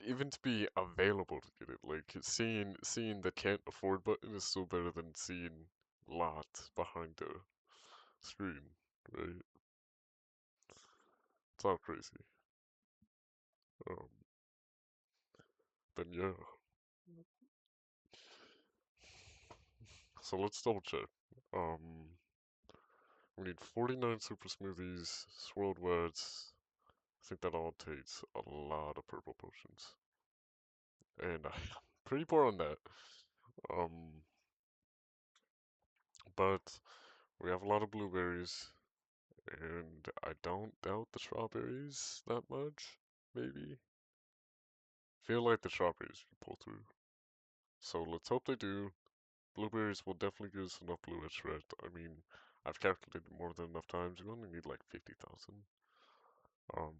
even to be available to get it. Like seeing the can't afford button is still better than seeing lot behind the screen, right? It's all crazy. Um, then yeah. So let's double check. Um, we need 49 super smoothies, swirled wets. I think that all takes a lot of purple potions, and I'm pretty poor on that. Um, but we have a lot of blueberries, and I don't doubt the strawberries that much. Maybe feel like the strawberries will pull through. So let's hope they do. Blueberries will definitely give us enough blue extract. I mean, I've calculated more than enough times. We only need like 50,000. Um,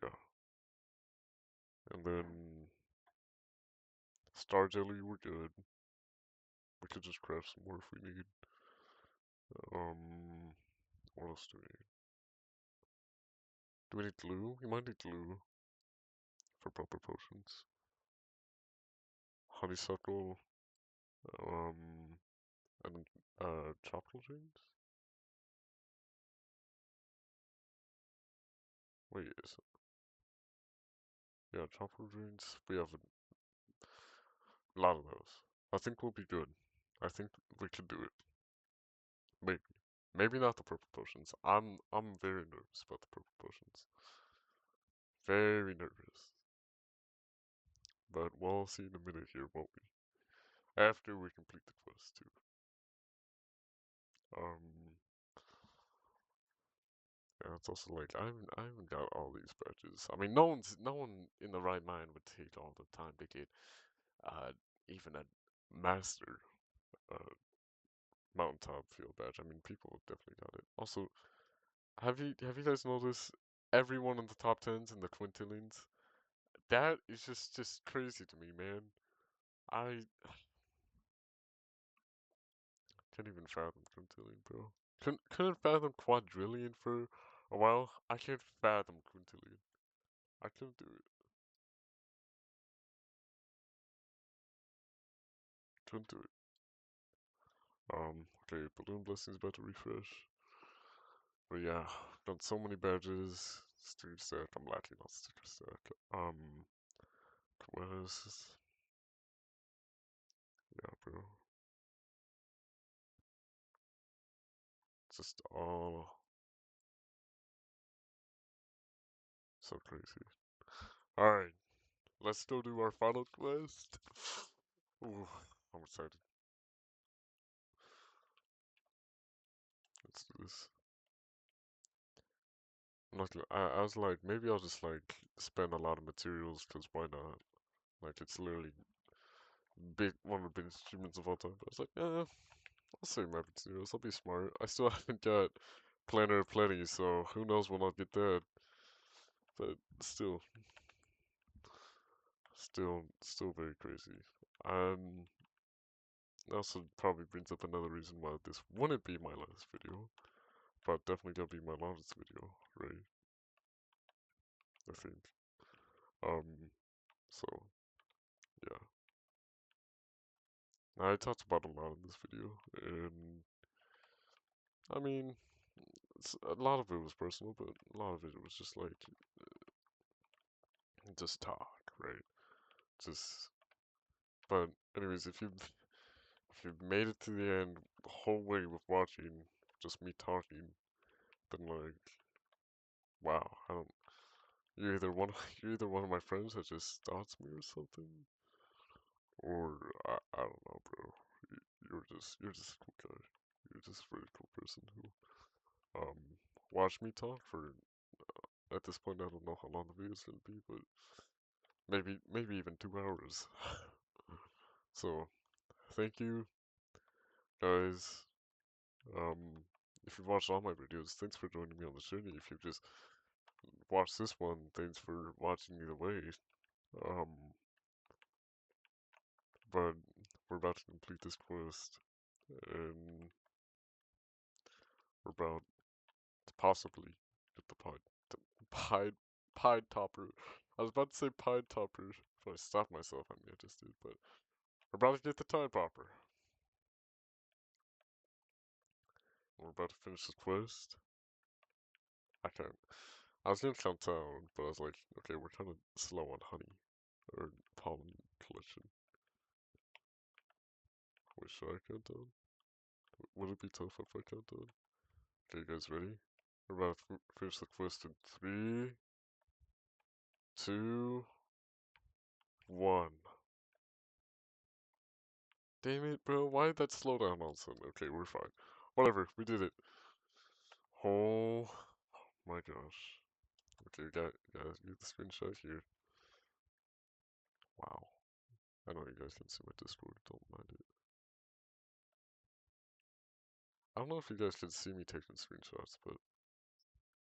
yeah, and then star jelly, we're good. We could just craft some more if we need. Um, what else do we need? Do we need glue? We might need glue for proper potions. Honeysuckle, um, and tropical dreams. Wait, is it? Yeah, tropical dreams. We have a lot of those. I think we'll be good. I think we could do it. Maybe. Maybe not the purple potions. I'm very nervous about the purple potions. Very nervous. But we'll see in a minute here, won't we? After we complete the quest too. Um yeah, it's also like I haven't got all these badges. I mean no one in the right mind would take all the time to get uh even a master uh mountaintop field badge. I mean people have definitely got it. Also, have you guys noticed everyone in the top tens in the quintillions? That is just crazy to me, man. I can't even fathom quintillion, bro. Couldn't fathom quadrillion for a while. I can't fathom quintillion. I couldn't do it. Couldn't do it. Okay, balloon blessing's about to refresh. But yeah, done so many badges. Sticker stack. I'm lacking on sticker stack. Quest. Yeah, bro. Just all so crazy. All right, let's still do our final quest. Ooh, I'm excited. Let's do this. I'm not gonna, I was like, maybe I'll just like spend a lot of materials because why not? Like it's literally big one of the biggest achievements of all time. But I was like, I'll save my materials. I'll be smart. I still haven't got Planner of Plenty, so who knows when I'll get that. But still very crazy. Um, also probably brings up another reason why this wouldn't be my last video, but definitely gonna be my longest video, right? I think. Um, so I talked about a lot in this video, and I mean, a lot of it was personal, but a lot of it was just like, just talk, right? Just, but anyways, if you've made it to the end the whole way with watching just me talking, then like, wow, I don't, you're either one, you're either one of my friends that just doubts me or something, or I don't know, bro. You're just a cool guy. You're just a very cool person who um watched me talk for. At this point, I don't know how long the video's gonna be, but maybe even 2 hours. So thank you guys. Um, if you've watched all my videos, thanks for joining me on the journey. If you've just watched this one, thanks for watching either way. Um, but we're about to complete this quest, and we're about to possibly get the pied, pied topper. I was about to say pied topper, but I stopped myself. I mean, I just did. But we're about to get the tide popper. We're about to finish this quest. I can't. I was gonna count down, but I was like, okay, we're kind of slow on honey or pollen collection. Wait, should I count down? Would it be tough if I count down? Okay, you guys ready? We're about to finish the quest in three, two, one. Damn it, bro! Why did that slow down all of a sudden? Okay, we're fine. Whatever, we did it. Oh my gosh. Okay, guys, get the screenshot here. Wow. I know you guys can see my Discord, don't mind it. I don't know if you guys can see me taking screenshots, but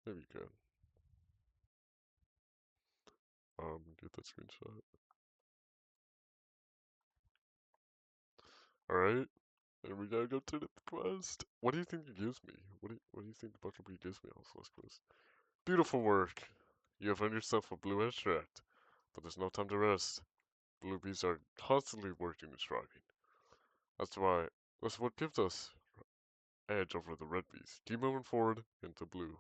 maybe you can. Get that screenshot. Alright, and we gotta go to the quest. What do you think it gives me? What do you think the bucket bee gives me on this last quest? Beautiful work. You have earned yourself a blue extract, but there's no time to rest. Blue bees are constantly working and striving. That's why that's what gives us edge over the red bees. Keep moving forward into blue.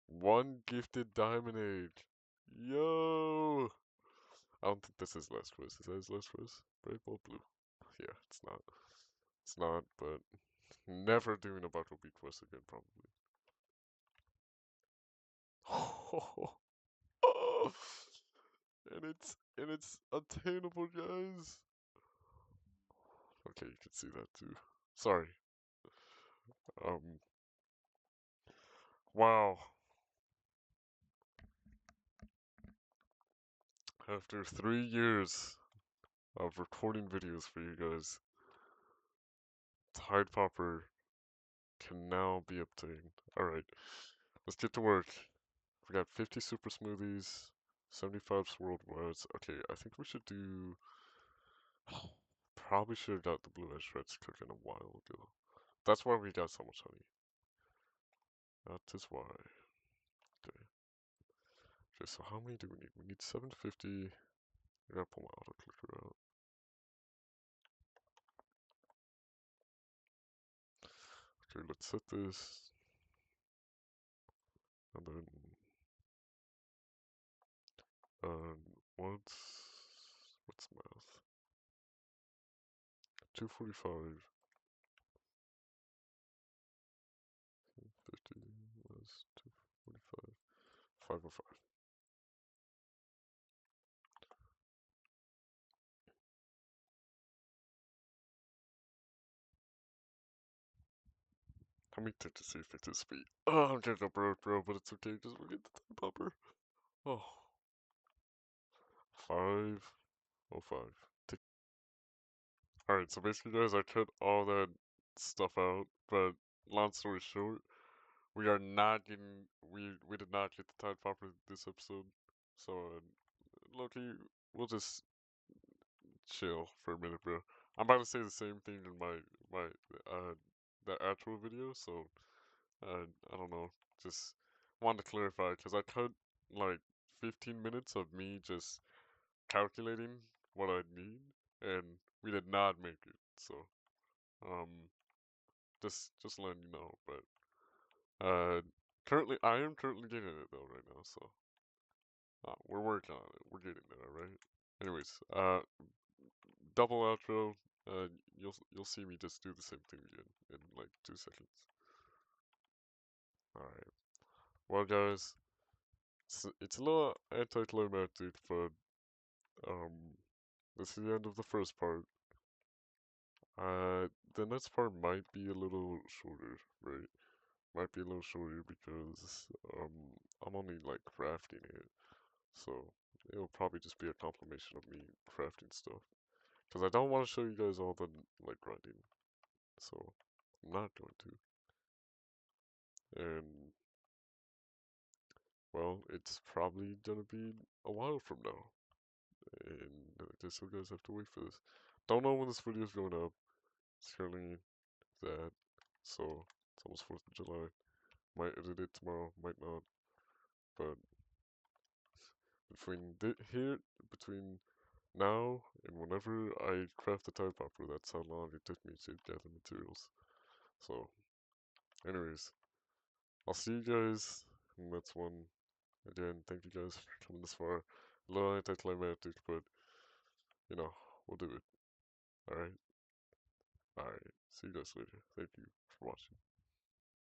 One gifted diamond age. Yo! I don't think this is last quiz. Is that his last quiz? Brave Bold Blue. Yeah, it's not. It's not, but never doing a buckle beat quest again, probably. And it's attainable, guys. Okay, you can see that too. Sorry. Um. Wow. After 3 years of recording videos for you guys, Tide Popper can now be obtained. Alright, let's get to work. We got 50 super smoothies, 75 swirled words. Okay, I think we should do. Probably should have got the blue edge shreds cooking a while ago. That's why we got so much honey. That is why. Okay. Okay, so how many do we need? We need 750. I gotta pull my auto clicker out. Okay, let's set this. And then. What's. What's math? 245. 50 was 245. 505. Let me check to see if it's his speed. Oh, I'm getting a bird, bro, but it's okay because we're getting the time popper. Oh, 505. Tick. Alright, so basically, guys, I cut all that stuff out, but long story short, we are not getting. We did not get the time popper this episode. So, Loki, we'll just chill for a minute, bro. I'm about to say the same thing in my uh the actual video, so I don't know. Just wanted to clarify because I cut like 15 minutes of me just calculating what I'd need, and we did not make it. So, um, just letting you know. But currently, I am currently getting it though right now. So, we're working on it. We're getting there, all right? Anyways, double outro. You'll see me just do the same thing again in like 2 seconds. All right. Well, guys, it's a little anticlimactic, but um, this is the end of the first part. The next part might be a little shorter, right? Might be a little shorter because I'm only like crafting it, so it'll probably just be a compilation of me crafting stuff. Because I don't want to show you guys all the like grinding, so I'm not going to. And well, it's probably gonna be a while from now, and I guess you guys have to wait for this. Don't know when this video is going up. It's currently that, so it's almost 4th of July. Might edit it tomorrow, might not. But here, between now and whenever I craft the type popper, that's how long it took me to gather materials. So, anyways, I'll see you guys in the next one. Again, thank you guys for coming this far. A little anticlimactic, but you know, we'll do it. Alright? Alright. See you guys later. Thank you for watching.